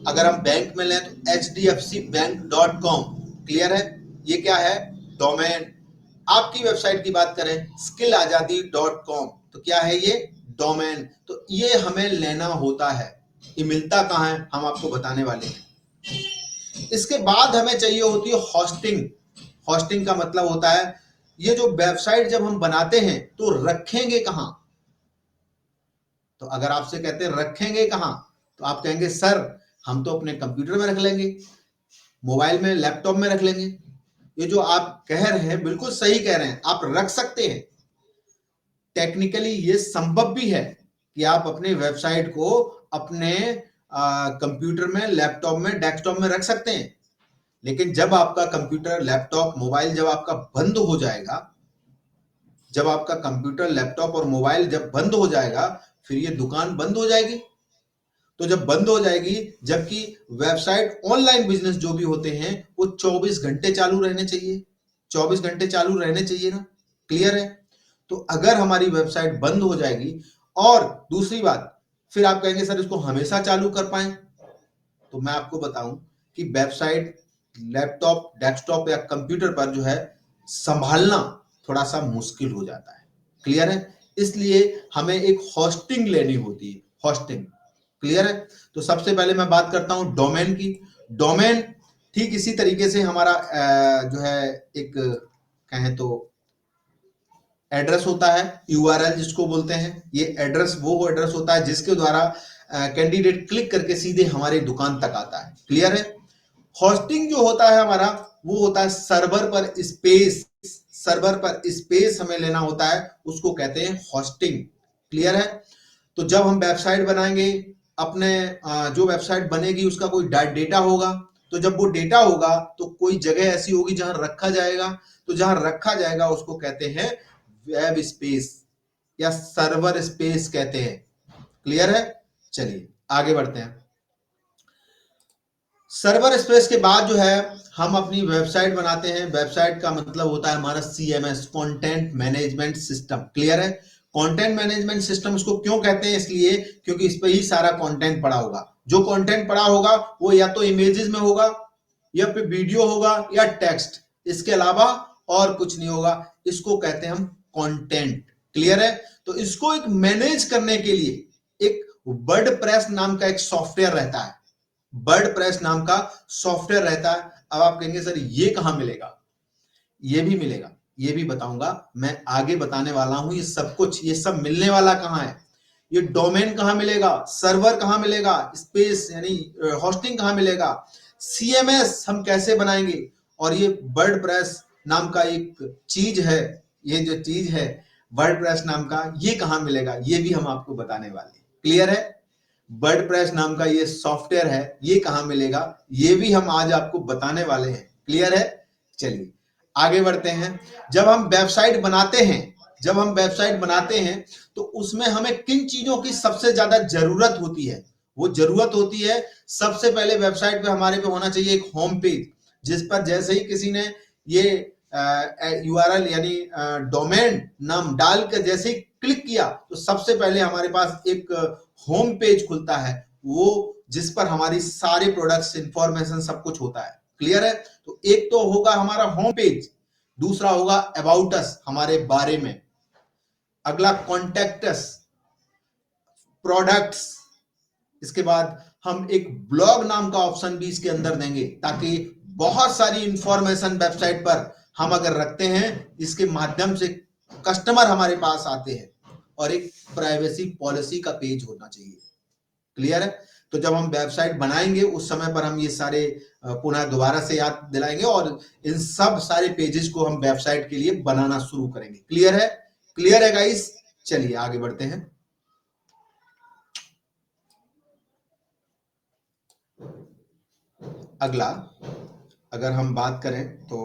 अगर हम बैंक में लें तो hdfcbank.com। क्लियर है? ये क्या है? डोमेन। आपकी वेबसाइट की बात करें skillazadi.com, तो क्या है ये? डोमेन। तो ये हमें लेना होता है। ये मिलता कहाँ है हम आपको बताने वाले हैं। इसके बाद हमें चाहिए होती है होस्टिंग। होस्टिंग का मतलब होता है ये जो वेबसाइट जब हम बनाते हैं तो रखेंगे कहां। तो अगर आपसे कहते हैं रखेंगे कहां, तो आप कहेंगे सर हम तो अपने कंप्यूटर में रख लेंगे, मोबाइल में, लैपटॉप में रख लेंगे। ये जो आप कह रहे हैं बिल्कुल सही कह रहे हैं, आप रख सकते हैं। टेक्निकली ये संभव भी है कि आप अपने वेबसाइट को अपने कंप्यूटर में, लैपटॉप में, डेस्कटॉप में रख सकते हैं। लेकिन जब आपका कंप्यूटर, लैपटॉप, मोबाइल जब आपका बंद हो जाएगा, जब आपका कंप्यूटर, लैपटॉप और मोबाइल जब बंद हो जाएगा, फिर ये दुकान बंद हो जाएगी। तो जब बंद हो जाएगी, जबकि वेबसाइट, ऑनलाइन बिजनेस जो भी होते हैं वो 24 घंटे चालू रहने चाहिए। 24 घंटे चालू रहने चाहिए ना। क्लियर है? तो अगर हमारी वेबसाइट बंद हो जाएगी, और दूसरी बात, फिर आप कहेंगे सर इसको हमेशा चालू कर पाए, तो मैं आपको बताऊं कि वेबसाइट लैपटॉप, डेस्कटॉप या कंप्यूटर पर जो है संभालना थोड़ा सा मुश्किल हो जाता है। क्लियर है? इसलिए हमें एक होस्टिंग लेनी होती है। होस्टिंग। क्लियर है? तो सबसे पहले मैं बात करता हूं डोमेन की। डोमेन ठीक इसी तरीके से हमारा जो है एक कहें तो एड्रेस होता है, URL जिसको बोलते हैं। ये एड्रेस वो एड्रेस होता है जिसके द्वारा कैंडिडेट क्लिक करके सीधे हमारी दुकान तक आता है। क्लियर है? होस्टिंग जो होता है हमारा, वो होता है सर्वर पर स्पेस। सर्वर पर स्पेस हमें लेना होता है, उसको कहते हैं होस्टिंग। क्लियर है? तो जब हम वेबसाइट बनाएंगे, अपने जो वेबसाइट बनेगी उसका कोई डेटा होगा, तो जब वो डेटा होगा तो कोई जगह ऐसी होगी जहां रखा जाएगा, तो जहां रखा जाएगा उसको कहते हैं वेब स्पेस या सर्वर स्पेस कहते हैं। क्लियर है? चलिए आगे बढ़ते हैं। सर्वर स्पेस के बाद जो है हम अपनी वेबसाइट बनाते हैं। वेबसाइट का मतलब होता है हमारा CMS, content management system. Clear है? कंटेंट मैनेजमेंट सिस्टम उसको क्यों कहते हैं? इसलिए क्योंकि इस पे ही सारा कंटेंट पड़ा होगा। जो कंटेंट पड़ा होगा वो या तो इमेजेस में होगा, या फिर वीडियो होगा, या टेक्स्ट, इसके अलावा और कुछ नहीं होगा। इसको कहते हैं हम कंटेंट। क्लियर है? तो इसको एक मैनेज करने के लिए एक वर्डप्रेस नाम का एक सॉफ्टवेयर रहता है। वर्डप्रेस नाम का सॉफ्टवेयर रहता है। अब आप कहेंगे सर ये कहां मिलेगा? ये भी मिलेगा, ये भी बताऊंगा, मैं आगे बताने वाला हूं। ये सब कुछ, ये सब मिलने वाला कहां है? ये डोमेन कहां मिलेगा, सर्वर कहां मिलेगा, स्पेस यानी होस्टिंग कहां मिलेगा, CMS हम कैसे बनाएंगे, और ये वर्डप्रेस नाम का एक चीज है, ये जो चीज है वर्डप्रेस नाम का, ये कहां मिलेगा, ये भी हम आपको बताने वाले हैं। क्लियर है? वर्डप्रेस नाम का ये सॉफ्टवेयर है, ये कहां मिलेगा, ये भी हम आज आपको बताने वाले हैं। क्लियर है? चलिए आगे बढ़ते हैं। जब हम वेबसाइट बनाते हैं तो उसमें हमें किन चीजों की सबसे ज्यादा जरूरत होती है? वो जरूरत होती है, सबसे पहले वेबसाइट पे हमारे पे होना चाहिए एक होम पेज, जिस पर जैसे ही किसी ने ये यूआरएल यानी डोमेन नाम डाल कर जैसे ही क्लिक किया तो सबसे पहले हमारे पास एक होम पेज खुलता है, वो जिस पर हमारी सारे प्रोडक्ट्स इंफॉर्मेशन सब कुछ होता है। क्लियर है? तो एक तो होगा हमारा होम पेज, दूसरा होगा अबाउट अस, हमारे बारे में, अगला कॉन्टेक्ट अस, प्रोडक्ट्स, इसके बाद हम एक ब्लॉग नाम का ऑप्शन भी इसके अंदर देंगे, ताकि बहुत सारी इंफॉर्मेशन वेबसाइट पर हम अगर रखते हैं, इसके माध्यम से कस्टमर हमारे पास आते हैं, और एक प्राइवेसी पॉलिसी का पेज होना चाहिए। क्लियर है? तो जब हम वेबसाइट बनाएंगे उस समय पर हम ये सारे पुनः दोबारा से याद दिलाएंगे, और इन सब सारे पेजेस को हम वेबसाइट के लिए बनाना शुरू करेंगे। क्लियर है? क्लियर है गाइस? चलिए आगे बढ़ते हैं। अगला अगर हम बात करें तो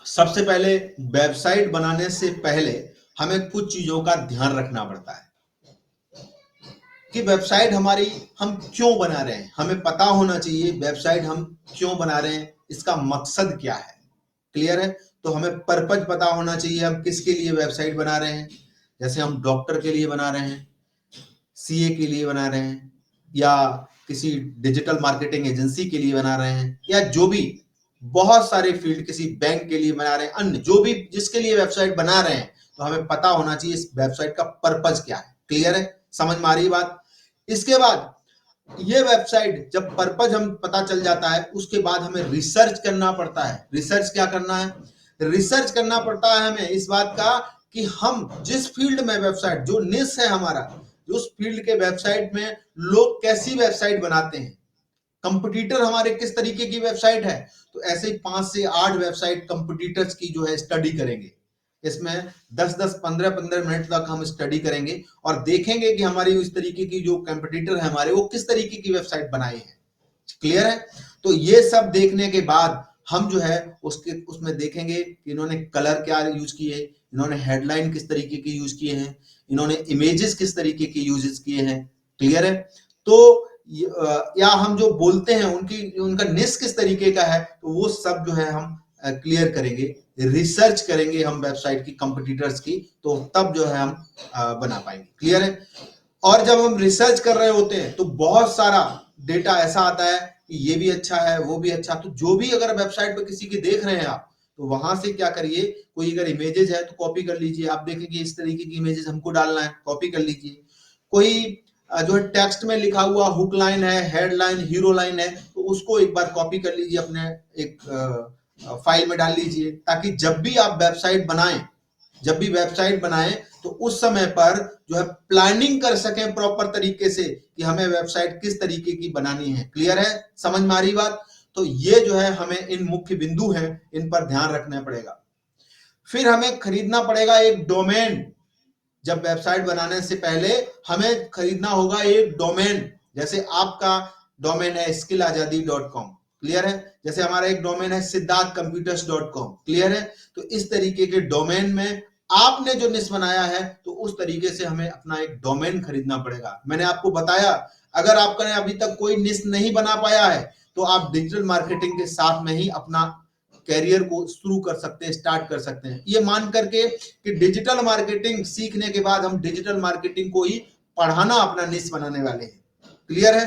सबसे पहले वेबसाइट बनाने से पहले हमें कुछ चीजों का ध्यान रखना पड़ता है कि वेबसाइट हमारी हम क्यों बना रहे हैं। हमें पता होना चाहिए वेबसाइट हम क्यों बना रहे हैं, इसका मकसद क्या है। क्लियर है? तो हमें पर्पज पता होना चाहिए, हम किसके लिए वेबसाइट बना रहे हैं। जैसे हम डॉक्टर के लिए बना रहे हैं, सीए के लिए बना रहे हैं, या किसी डिजिटल मार्केटिंग एजेंसी के लिए बना रहे हैं, या जो भी बहुत सारे फील्ड, किसी बैंक के लिए बना रहे हैं, अन्य जो भी जिसके लिए वेबसाइट बना रहे हैं, तो हमें पता होना चाहिए इस वेबसाइट का पर्पज क्या है। क्लियर है? समझ में आ रही बात? इसके बाद ये वेबसाइट जब पर्पज हम पता चल जाता है, उसके बाद हमें रिसर्च करना पड़ता है। रिसर्च क्या करना है? रिसर्च करना पड़ता है हमें इस बात का कि हम जिस फील्ड में वेबसाइट, जो निश है हमारा, उस फील्ड के वेबसाइट में लोग कैसी वेबसाइट बनाते हैं, कंपटीटर हमारे किस तरीके की वेबसाइट है। तो ऐसे ही 5 से 8 वेबसाइट कंपटीटर्स की जो है स्टडी करेंगे। इसमें 10-10, 15-15 मिनट तक हम स्टडी करेंगे और देखेंगे कि हमारी इस तरीके की जो कंपटीटर है हमारे, वो किस तरीके की वेबसाइट बनाई है। क्लियर है? तो ये सब देखने के बाद हम जो है उसमें देखेंगे कि इन्होंने कलर क्या यूज किए, इन्होंने हेडलाइन किस तरीके की यूज किए हैं, इन्होंने इमेजेस किस तरीके की यूजेस किए हैं। क्लियर है? तो या हम जो बोलते हैं उनका निश किस तरीके का है, तो वो सब जो है हम क्लियर करेंगे, रिसर्च करेंगे हम वेबसाइट की, कंपटीटर्स की, तो तब जो है हम बना पाएंगे। क्लियर है? और जब हम रिसर्च कर रहे होते हैं तो बहुत सारा डेटा ऐसा आता है कि ये भी अच्छा है, वो भी अच्छा, तो जो भी अगर वेबसाइट पे किसी की देख रहे हैं आप, तो वहां से क्या करिए, कोई अगर इमेजेस है तो कॉपी कर लीजिए। आप देखेंगे इस तरीके की इमेजेस हमको डालना है, कॉपी कर लीजिए। कोई जो है टेक्स्ट में लिखा हुआ हुक लाइन है, हेडलाइन, हीरो लाइन है, तो उसको एक बार कॉपी कर लीजिए, अपने एक फाइल में डाल लीजिए, ताकि जब भी आप वेबसाइट बनाएं तो उस समय पर जो है प्लानिंग कर सकें प्रॉपर तरीके से कि हमें वेबसाइट किस तरीके की बनानी है। क्लियर है? समझ में आ रही बात? तो ये जो है हमें इन मुख्य बिंदु हैं, इन पर ध्यान रखना पड़ेगा। फिर हमें खरीदना पड़ेगा एक डोमेन। जब वेबसाइट बनाने से पहले हमें खरीदना होगा एक डोमेन। जैसे आपका डोमेन है skillazadi.com, क्लियर है? जैसे हमारा एक डोमेन है siddharthcomputers.com, क्लियर है? तो इस तरीके के डोमेन में आपने जो निश बनाया है, तो उस तरीके से हमें अपना एक डोमेन खरीदना पड़ेगा। मैंने आपको बताया, अगर आपने अभी तक कोई निश नहीं बना पाया है, तो आप डिजिटल मार्केटिंग के साथ में ही अपना कैरियर को शुरू कर सकते हैं, स्टार्ट कर सकते हैं, ये मान करके कि डिजिटल मार्केटिंग सीखने के बाद हम डिजिटल मार्केटिंग को ही पढ़ाना अपना निश बनाने वाले हैं। क्लियर है?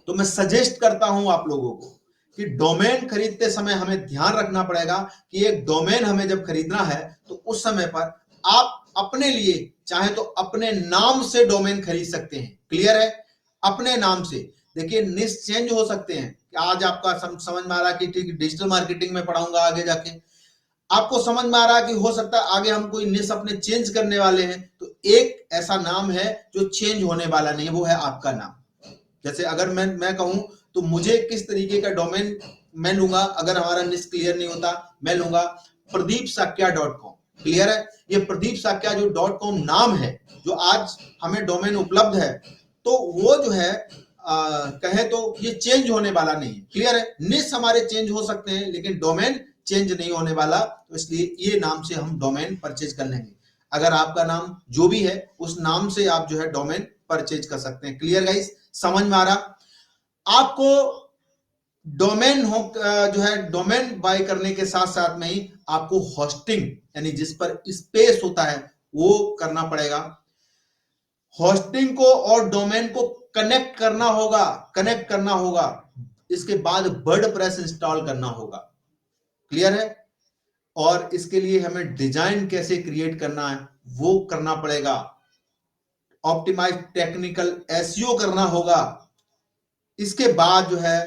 तो मैं सजेस्ट करता हूं आप लोगों को कि डोमेन खरीदते समय हमें ध्यान रखना पड़ेगा कि एक डोमेन हमें जब खरीदना है तो उस समय पर आप अपने लिए चाहे तो अपने नाम से डोमेन खरीद सकते हैं। क्लियर है? अपने नाम से। देखिए निश चेंज हो सकते हैं। आज आपका समझ में आ रहा कि ठीक डिजिटल मार्केटिंग में पढ़ाऊंगा, आगे जाके आपको समझ में आ रहा है कि हो सकता है आगे हम कोई निश अपने चेंज करने वाले हैं, तो एक ऐसा नाम है जो चेंज होने वाला नहीं है, वो है आपका नाम। जैसे अगर मैं कहूं तो मुझे किस तरीके का डोमेन मैं लूंगा, अगर हमारा निश क्लियर नहीं होता, मैं लूंगा pradeepsakya.com। क्लियर है? ये प्रदीप साक्या जो .com नाम है, जो आज हमें डोमेन उपलब्ध है, तो वो जो है कहें तो ये चेंज होने वाला नहीं है। क्लियर है? निश हमारे चेंज हो सकते हैं लेकिन डोमेन चेंज नहीं होने वाला, तो इसलिए ये नाम से हम डोमेन परचेज कर लेंगे। अगर आपका नाम जो भी है उस नाम से आप जो है डोमेन परचेज कर सकते हैं। Clear guys? समझ में आ रहा? आपको डोमेन हो जो है डोमेन बाय करने के साथ साथ में ही आपको होस्टिंग यानी जिस पर स्पेस होता है वो करना पड़ेगा। होस्टिंग को और डोमेन को कनेक्ट करना होगा। इसके बाद वर्डप्रेस इंस्टॉल करना होगा। क्लियर है? और इसके लिए हमें डिजाइन कैसे क्रिएट करना है वो करना पड़ेगा। ऑप्टिमाइज टेक्निकल एसईओ करना होगा। इसके बाद जो है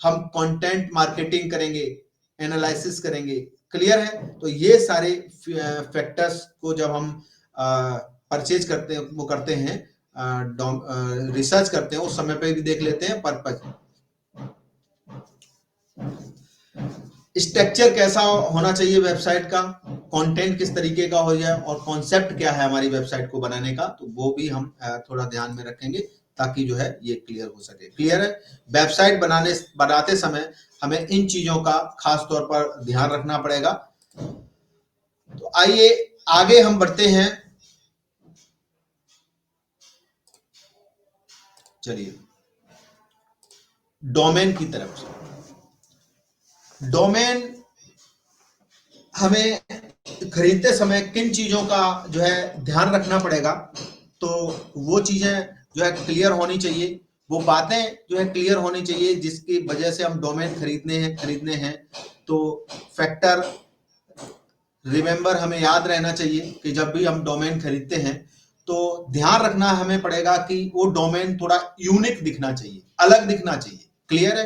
हम कंटेंट मार्केटिंग करेंगे, एनालिसिस करेंगे। क्लियर है? तो ये सारे फैक्टर्स को जब हम परचेज करते हैं, वो करते हैं, रिसर्च करते हैं, उस समय पे भी देख लेते हैं पर्पज। स्ट्रक्चर कैसा होना चाहिए वेबसाइट का, कंटेंट किस तरीके का हो जाए और कॉन्सेप्ट क्या है हमारी वेबसाइट को बनाने का, तो वो भी हम थोड़ा ध्यान में रखेंगे ताकि जो है ये क्लियर हो सके। क्लियर है? वेबसाइट बनाते समय हमें इन चीजों का खास तौर पर ध्यान रखना पड़ेगा। तो आइए आगे हम बढ़ते हैं। चलिए डोमेन की तरफ से। डोमेन हमें खरीदते समय किन चीजों का जो है ध्यान रखना पड़ेगा, तो वो चीजें जो है क्लियर होनी चाहिए, वो बातें जो है क्लियर होनी चाहिए जिसकी वजह से हम डोमेन खरीदने हैं। तो फैक्टर रिमेंबर हमें याद रहना चाहिए कि जब भी हम डोमेन खरीदते हैं तो ध्यान रखना हमें पड़ेगा कि वो डोमेन थोड़ा यूनिक दिखना चाहिए, अलग दिखना चाहिए। क्लियर है?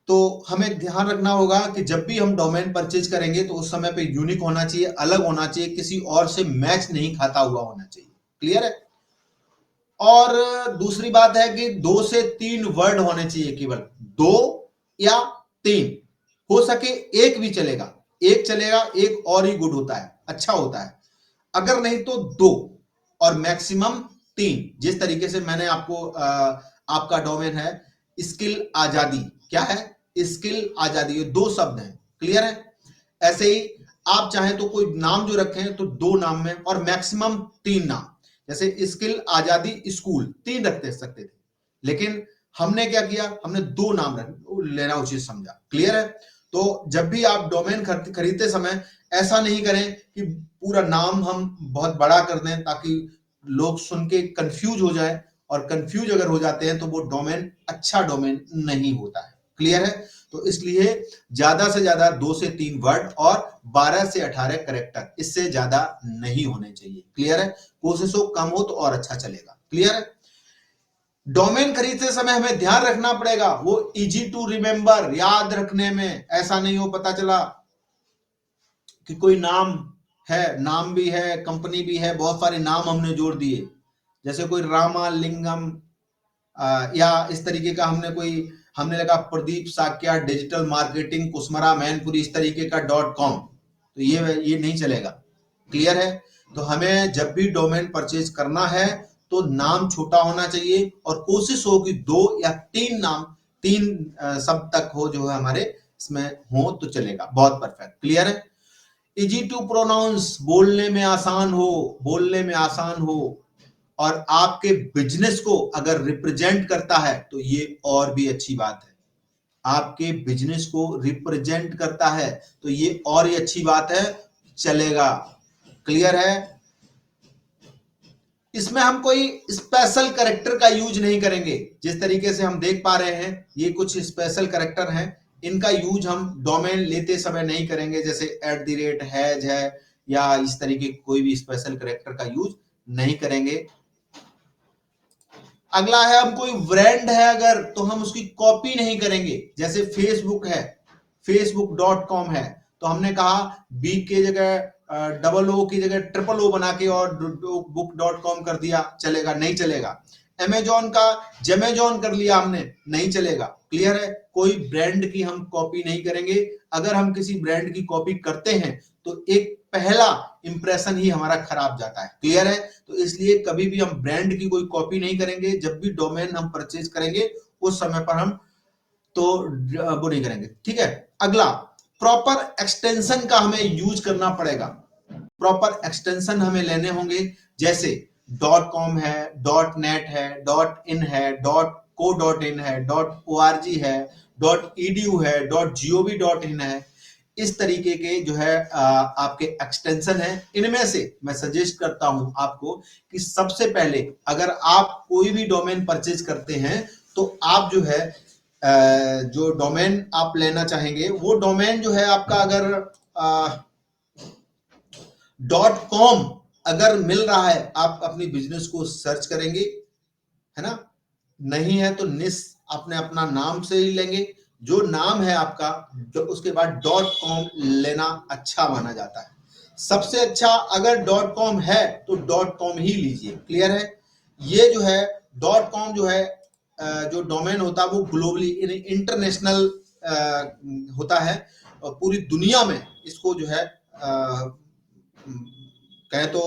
तो हमें ध्यान रखना होगा कि जब भी हम डोमेन परचेज करेंगे तो उस समय पे यूनिक होना चाहिए, अलग होना चाहिए, किसी और से मैच नहीं खाता हुआ होना चाहिए। क्लियर है? और दूसरी बात है कि 2 से 3 वर्ड होने चाहिए, केवल 2 या 3, हो सके एक भी चलेगा, एक चलेगा, एक और ही गुड होता है, अच्छा होता है। अगर नहीं तो 2 और मैक्सिमम 3। जिस तरीके से मैंने आपको आपका डोमेन है स्किल आजादी, क्या है? स्किल आजादी, ये 2 शब्द हैं। क्लियर है? ऐसे ही आप चाहें तो कोई नाम जो रखें तो 2 नाम में और मैक्सिमम 3 नाम, जैसे स्किल आजादी स्कूल 3 रख सकते थे, लेकिन हमने क्या किया, हमने 2 नाम लेना उचित समझा। क्लियर है? तो जब भी आप डोमेन खरीदते समय ऐसा नहीं करें कि पूरा नाम हम बहुत बड़ा कर दें ताकि लोग सुन के कंफ्यूज हो जाए, और कंफ्यूज अगर हो जाते हैं तो वो डोमेन अच्छा डोमेन नहीं होता है। क्लियर है? तो इसलिए ज्यादा से ज्यादा 2 से 3 वर्ड और 12 से 18 कैरेक्टर, इससे ज्यादा नहीं होने चाहिए। क्लियर है? कोशिश हो कम हो तो और अच्छा चलेगा। क्लियर है? डोमेन खरीदते समय हमें ध्यान रखना पड़ेगा वो इजी टू रिमेंबर, याद रखने में ऐसा नहीं हो पता चला कि कोई नाम है, नाम भी है, कंपनी भी है, बहुत सारे नाम हमने जोड़ दिए, जैसे कोई रामालिंगम या इस तरीके का हमने लगा प्रदीप साक्या डिजिटल मार्केटिंग कुसमरा मैनपुरी, इस तरीके का .com, तो ये नहीं चलेगा। क्लियर है? तो हमें जब भी डोमेन परचेज करना है तो नाम छोटा होना चाहिए और कोशिश हो कि 2 या 3 नाम, 3 शब्द तक हो जो है हमारे इसमें हो तो चलेगा। बहुत परफेक्ट। क्लियर है? इजी टू प्रोनाउंस, बोलने में आसान हो और आपके बिजनेस को अगर रिप्रेजेंट करता है तो ये और भी अच्छी बात है। आपके बिजनेस को रिप्रेजेंट करता है तो ये और ही अच्छी बात है, चलेगा। क्लियर है? इसमें हम कोई स्पेशल कैरेक्टर का यूज नहीं करेंगे। जिस तरीके से हम देख पा रहे हैं ये कुछ स्पेशल कैरेक्टर हैं, इनका यूज हम डोमेन लेते समय नहीं करेंगे, जैसे @ हैज है या इस तरीके कोई भी स्पेशल कैरेक्टर का यूज नहीं करेंगे। अगला है, हम कोई ब्रांड है अगर तो हम उसकी कॉपी नहीं करेंगे, जैसे फेसबुक है, facebook.com है, तो हमने कहा बी के जगह $OO की जगह $OOO बना के और book.com कर दिया, चलेगा? नहीं चलेगा। अमेजॉन का जमेजॉन कर लिया हमने, नहीं चलेगा। क्लियर है? कोई ब्रांड की हम कॉपी नहीं करेंगे। अगर हम किसी ब्रांड की कॉपी करते हैं तो एक पहला इंप्रेशन ही हमारा खराब जाता है। क्लियर है? तो इसलिए कभी भी हम ब्रांड की कोई कॉपी नहीं करेंगे। जब भी डोमेन हम परचेज करेंगे उस समय पर हम तो वो नहीं करेंगे। ठीक है? अगला, प्रॉपर एक्सटेंशन का हमें यूज करना पड़ेगा। प्रॉपर एक्सटेंशन हमें लेने होंगे, जैसे .com है, .net है, .in है, .co.in है, .org है, .edu है, .gov.in है। इस तरीके के जो है आपके एक्सटेंशन है। इनमें से मैं सजेस्ट करता हूं आपको कि सबसे पहले अगर आप कोई भी डोमेन परचेज करते हैं तो आप जो है जो डोमेन आप लेना चाहेंगे वो डोमेन जो है आपका अगर .com अगर मिल रहा है आप अपनी बिजनेस को सर्च करेंगे, है ना? नहीं है तो निस आपने अपना नाम से ही लेंगे, जो नाम है आपका, उसके बाद .com लेना अच्छा माना जाता है। सबसे अच्छा अगर .com है तो .com ही लीजिए। क्लियर है? ये जो है .com जो है जो डोमेन होता है वो ग्लोबली इंटरनेशनल होता है और पूरी दुनिया में इसको जो है कहे तो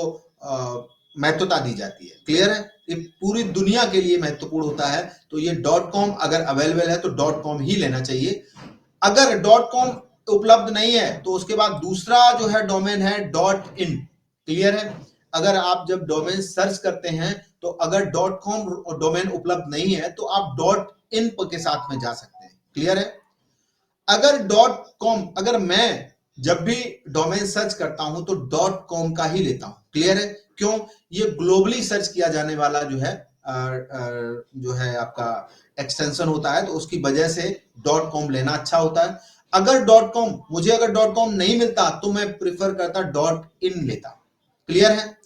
महत्वता दी जाती है। क्लियर है? ये पूरी दुनिया के लिए महत्वपूर्ण होता है। तो ये .com अगर अवेलेबल है तो .com ही लेना चाहिए। अगर .com उपलब्ध नहीं है तो उसके बाद दूसरा जो है डोमेन है .in। क्लियर है? अगर आप जब डोमेन सर्च करते हैं तो अगर .com डोमेन उपलब्ध नहीं है तो आप .in के साथ में जा सकते हैं। क्लियर है? अगर .com अगर मैं जब भी डोमेन सर्च करता हूं तो .com का ही लेता हूं। क्लियर है? क्यों? ये ग्लोबली सर्च किया जाने वाला जो है आपका एक्सटेंशन होता है, तो उसकी वजह से .com लेना अच्छा होता है। अगर मुझे अगर .com नहीं मिलता तो मैं प्रिफर करता .in लेता। क्लियर है?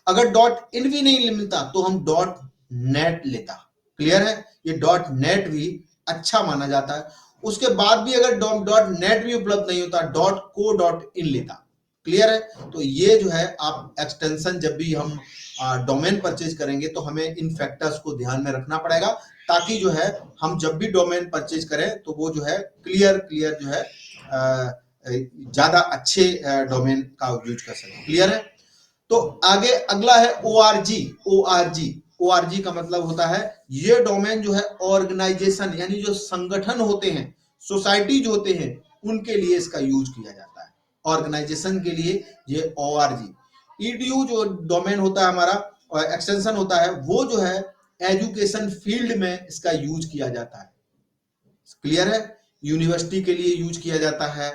अगर .in भी नहीं मिलता तो हम .net लेता। क्लियर है? ये .net भी अच्छा माना जाता है। उसके बाद भी अगर .net भी उपलब्ध नहीं होता .co.in लेता। क्लियर है? तो ये जो है आप एक्सटेंशन जब भी हम डोमेन परचेज करेंगे तो हमें इन फैक्टर्स को ध्यान में रखना पड़ेगा, ताकि जो है हम जब भी डोमेन परचेज करें तो वो जो है क्लियर जो है ज्यादा अच्छे डोमेन का यूज कर सकें। क्लियर है? तो आगे अगला है ORG का मतलब होता है, ये डोमेन जो है ऑर्गेनाइजेशन यानी जो संगठन होते हैं, सोसाइटी जो होते हैं, उनके लिए इसका यूज किया जाता है। ऑर्गेनाइजेशन के लिए ये ORG। EDU जो डोमेन होता है हमारा और एक्सटेंशन होता है, वो जो है एजुकेशन फील्ड में इसका यूज किया जाता है। क्लियर है? यूनिवर्सिटी के लिए यूज किया जाता है।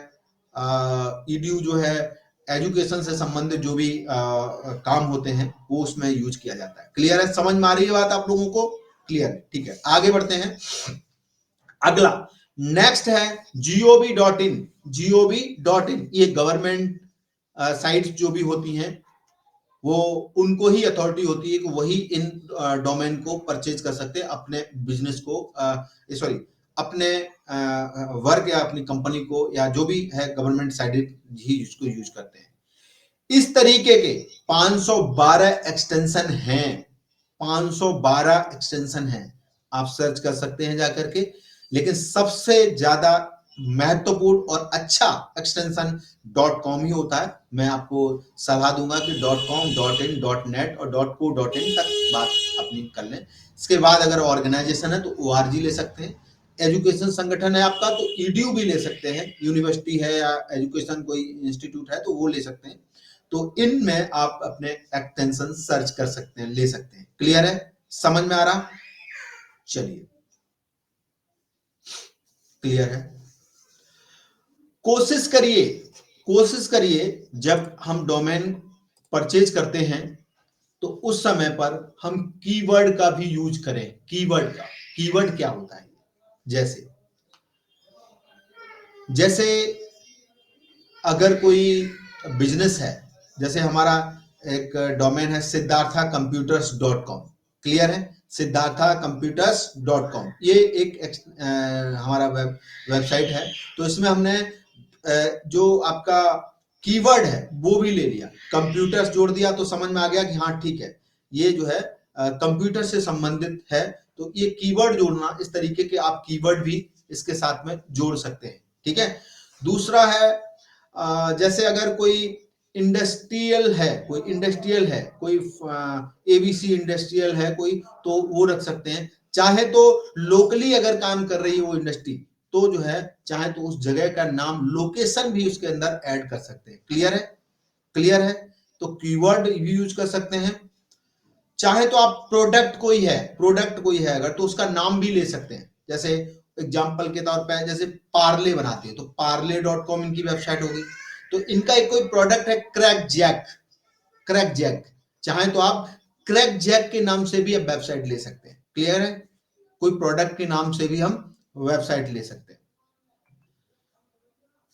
EDU जो है एजुकेशन से संबंधित जो भी काम होते हैं वो उसमें यूज किया जाता है। क्लियर है? समझ में आ रही है बात आप लोगों को? क्लियर है? ठीक है, आगे बढ़ते हैं। अगला नेक्स्ट है gov.in। ये गवर्नमेंट साइट्स जो भी होती हैं वो उनको ही अथॉरिटी होती है कि वही इन डोमेन को परचेज कर सकते हैं अपने बिजनेस को, सॉरी अपने वर्क या अपनी कंपनी को, या जो भी है गवर्नमेंट साइडेड ही इसको यूज करते हैं। इस तरीके के 512 एक्सटेंशन हैं। 512 एक्सटेंशन हैं, आप सर्च कर सकते हैं जाकर के। लेकिन सबसे ज्यादा महत्वपूर्ण और अच्छा एक्सटेंशन .com ही होता है। मैं आपको सलाह दूंगा कि .com, .in, .net और .co.in तक बात अपनी कर लें। इसके बाद अगर ऑर्गेनाइजेशन है तो ORG ले सकते हैं। एजुकेशन संगठन है आपका तो EDU भी ले सकते हैं। यूनिवर्सिटी है या एजुकेशन कोई इंस्टीट्यूट है तो वो ले सकते हैं। तो इनमें आप अपने एक्सटेंशन सर्च कर सकते हैं, ले सकते हैं। क्लियर है? समझ में आ रहा? चलिए, क्लियर है? कोशिश करिए जब हम डोमेन परचेज करते हैं तो उस समय पर हम कीवर्ड का भी यूज करें। कीवर्ड क्या होता है? जैसे अगर कोई बिजनेस है, जैसे हमारा एक डोमेन है siddharthacomputers.com। क्लियर है? siddharthacomputers.com ये एक हमारा वेबसाइट है। तो इसमें हमने जो आपका कीवर्ड है वो भी ले लिया, कंप्यूटर्स जोड़ दिया तो समझ में आ गया कि हाँ ठीक है, ये जो है कंप्यूटर से संबंधित है, तो ये कीवर्ड जोड़ना, इस तरीके के आप कीवर्ड भी इसके साथ में जोड़ सकते हैं। ठीक है। दूसरा है जैसे अगर कोई इंडस्ट्रियल है, कोई एबीसी इंडस्ट्रियल है कोई, तो वो रख सकते हैं। चाहे तो लोकली अगर काम कर रही है वो इंडस्ट्री, तो जो है चाहे तो उस जगह का नाम, लोकेशन भी उसके अंदर ऐड कर सकते हैं। क्लियर है। तो कीवर्ड भी यूज कर सकते हैं। चाहे तो आप प्रोडक्ट कोई है अगर, तो उसका नाम भी ले सकते हैं। जैसे एग्जाम्पल के तौर पे जैसे पार्ले बनाती है, तो parle.com इनकी वेबसाइट होगी। तो इनका एक कोई प्रोडक्ट है क्रैक जैक, चाहे तो आप क्रैक जैक के नाम से भी आप वेबसाइट ले सकते हैं। क्लियर है। कोई प्रोडक्ट के नाम से भी हम वेबसाइट ले सकते हैं।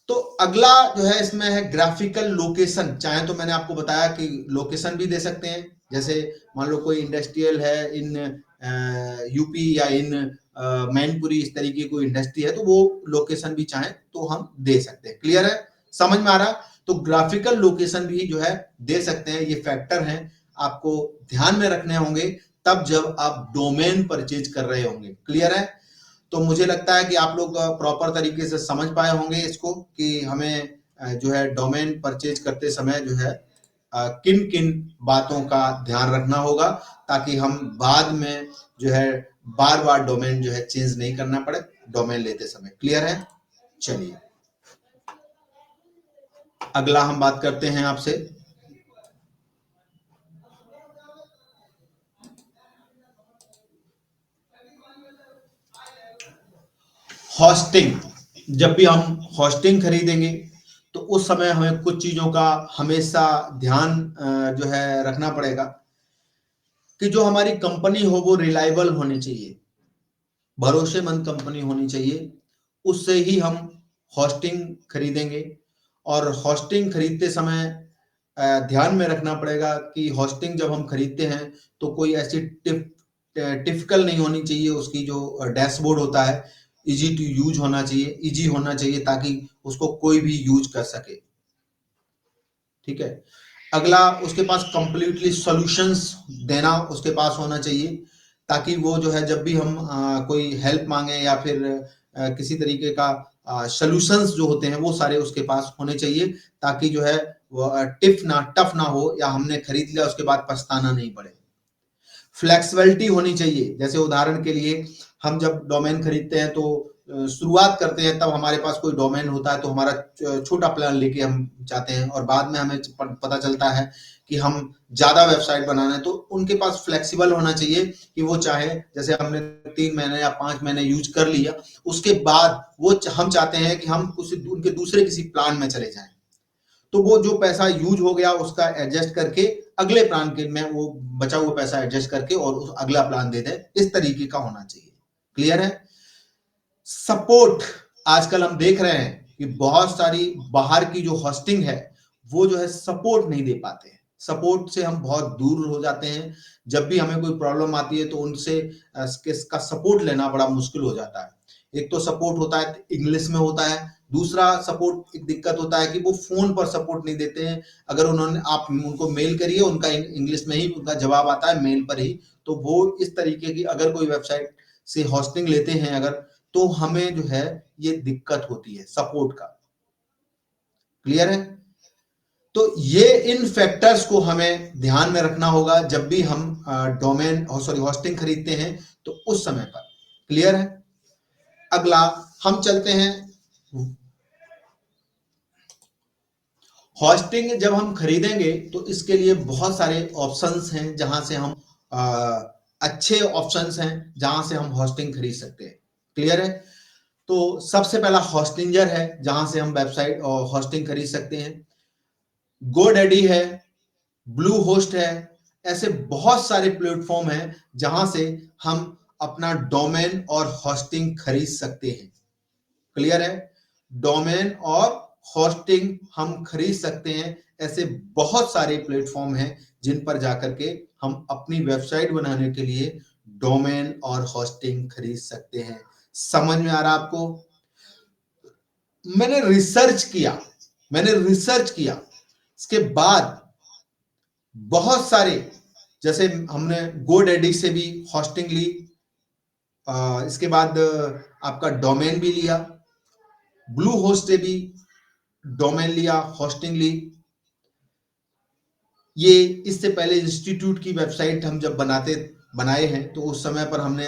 तो अगला जो है इसमें है ग्राफिकल लोकेशन। चाहे तो मैंने आपको बताया कि लोकेशन भी दे सकते हैं। जैसे मान लो कोई इंडस्ट्रियल है इन यूपी या इन मैनपुरी, इस तरीके कोई इंडस्ट्री है, तो वो लोकेशन भी चाहे तो हम दे सकते हैं। क्लियर है, समझ में आ रहा। तो ग्राफिकल लोकेशन भी जो है दे सकते हैं। ये फैक्टर हैं आपको ध्यान में रखने होंगे तब जब आप डोमेन परचेज कर रहे होंगे। क्लियर है। तो मुझे लगता है कि आप लोग प्रॉपर तरीके से समझ पाए होंगे इसको, कि हमें जो है डोमेन परचेज करते समय जो है किन किन बातों का ध्यान रखना होगा, ताकि हम बाद में जो है बार बार डोमेन जो है चेंज नहीं करना पड़े डोमेन लेते समय। क्लियर है। चलिए अगला हम बात करते हैं आपसे। होस्टिंग। जब भी हम होस्टिंग खरीदेंगे तो उस समय हमें कुछ चीजों का हमेशा ध्यान जो है रखना पड़ेगा, कि जो हमारी कंपनी हो वो रिलायबल होनी चाहिए, भरोसेमंद कंपनी होनी चाहिए। उससे ही हम होस्टिंग खरीदेंगे। और होस्टिंग खरीदते समय ध्यान में रखना पड़ेगा कि होस्टिंग जब हम खरीदते हैं तो कोई ऐसी टिपिकल नहीं होनी चाहिए। उसकी जो डैशबोर्ड होता है इजी टू यूज होना चाहिए, इजी होना चाहिए, ताकि उसको कोई भी यूज कर सके। ठीक है। अगला, उसके पास कंप्लीटली सॉल्यूशंस देना उसके पास होना चाहिए, ताकि वो जो है जब भी हम कोई हेल्प मांगे या फिर किसी तरीके का सॉल्यूशंस जो होते हैं वो सारे उसके पास होने चाहिए, ताकि जो है वो टफ ना हो, या हमने खरीद लिया उसके बाद पछताना नहीं पड़े। फ्लेक्सिबिलिटी होनी चाहिए। जैसे उदाहरण के लिए हम जब डोमेन खरीदते हैं तो शुरुआत करते हैं, तब हमारे पास कोई डोमेन होता है तो हमारा छोटा प्लान लेके हम जाते हैं, और बाद में हमें पता चलता है कि हम ज्यादा वेबसाइट बनाना है। तो उनके पास फ्लेक्सिबल होना चाहिए कि वो चाहे, जैसे हमने 3 महीने या 5 महीने यूज कर लिया, उसके बाद वो हम चाहते हैं कि हम उनके दूसरे किसी प्लान में चले जाएं, तो वो जो पैसा यूज हो गया उसका एडजस्ट करके अगले प्लान के में वो बचा हुआ पैसा एडजस्ट करके और उस अगला प्लान दे दे। इस तरीके का होना चाहिए। क्लियर है। सपोर्ट। आजकल हम देख रहे हैं कि बहुत सारी बाहर की जो होस्टिंग है वो जो है सपोर्ट नहीं दे पाते हैं। सपोर्ट से हम बहुत दूर हो जाते हैं। जब भी हमें कोई प्रॉब्लम आती है तो उनसे का सपोर्ट लेना बड़ा मुश्किल हो जाता है। एक तो सपोर्ट होता है इंग्लिश में होता है, दूसरा सपोर्ट एक दिक्कत होता है कि वो फोन पर सपोर्ट नहीं देते हैं। अगर उन्होंने आप उनको मेल करिए, उनका इंग्लिश में ही उनका जवाब आता है मेल पर ही। तो वो इस तरीके की अगर कोई वेबसाइट से होस्टिंग लेते हैं अगर, तो हमें जो है ये दिक्कत होती है सपोर्ट का। क्लियर है। तो ये इन फैक्टर्स को हमें ध्यान में रखना होगा जब भी हम डोमेन होस्टिंग खरीदते हैं तो उस समय पर। क्लियर है। अगला हम चलते हैं, होस्टिंग जब हम खरीदेंगे तो इसके लिए बहुत सारे ऑप्शंस हैं, जहां से हम अच्छे ऑप्शंस हैं जहां से हम होस्टिंग खरीद सकते हैं। क्लियर है। तो सबसे पहला होस्टिंजर है जहां से हम वेबसाइट और होस्टिंग खरीद सकते हैं। गोडैडी है, ब्लू होस्ट है, ऐसे बहुत सारे प्लेटफॉर्म हैं जहां से हम अपना डोमेन और होस्टिंग खरीद सकते हैं। क्लियर है। डोमेन और होस्टिंग हम खरीद सकते हैं। ऐसे बहुत सारे प्लेटफॉर्म हैं जिन पर जाकर के हम अपनी वेबसाइट बनाने के लिए डोमेन और होस्टिंग खरीद सकते हैं। समझ में आ रहा आपको। मैंने रिसर्च किया, इसके बाद बहुत सारे जैसे हमने GoDaddy से भी होस्टिंग ली, इसके बाद आपका डोमेन भी लिया, ब्लू होस्ट से भी डोमेन लिया, होस्टिंग ली। ये इससे पहले इंस्टीट्यूट की वेबसाइट हम जब बनाए हैं तो उस समय पर हमने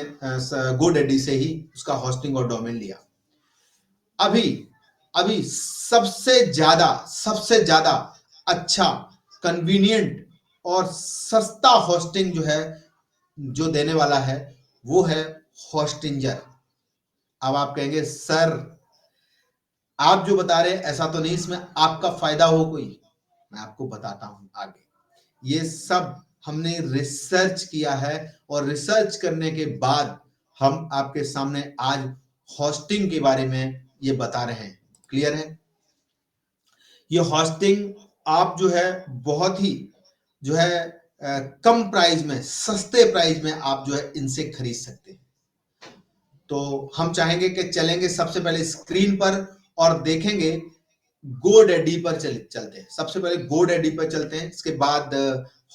GoDaddy से ही उसका होस्टिंग और डोमेन लिया। अभी सबसे ज्यादा अच्छा, कन्वीनियंट और सस्ता होस्टिंग जो है, जो देने वाला है, वो है होस्टिंजर। अब आप कहेंगे सर आप जो बता रहे हैं ऐसा तो नहीं, इसमें आपका फायदा हो कोई? मैं आपको बताता हूं आगे। ये सब हमने रिसर्च किया है और रिसर्च करने के बाद हम आपके सामने आज होस्टिंग के बारे में ये बता रहे हैं। क्लियर है? ये होस्टिंग आप जो है बहुत ही जो है कम प्राइस में, सस्ते प्राइस में आप जो है इनसे खरीद सकते हैं। तो हम चाहेंगे कि चलेंगे सबसे पहले स्क्रीन पर और देखेंगे GoDaddy पर चलते हैं। सबसे पहले GoDaddy पर चलते हैं, इसके बाद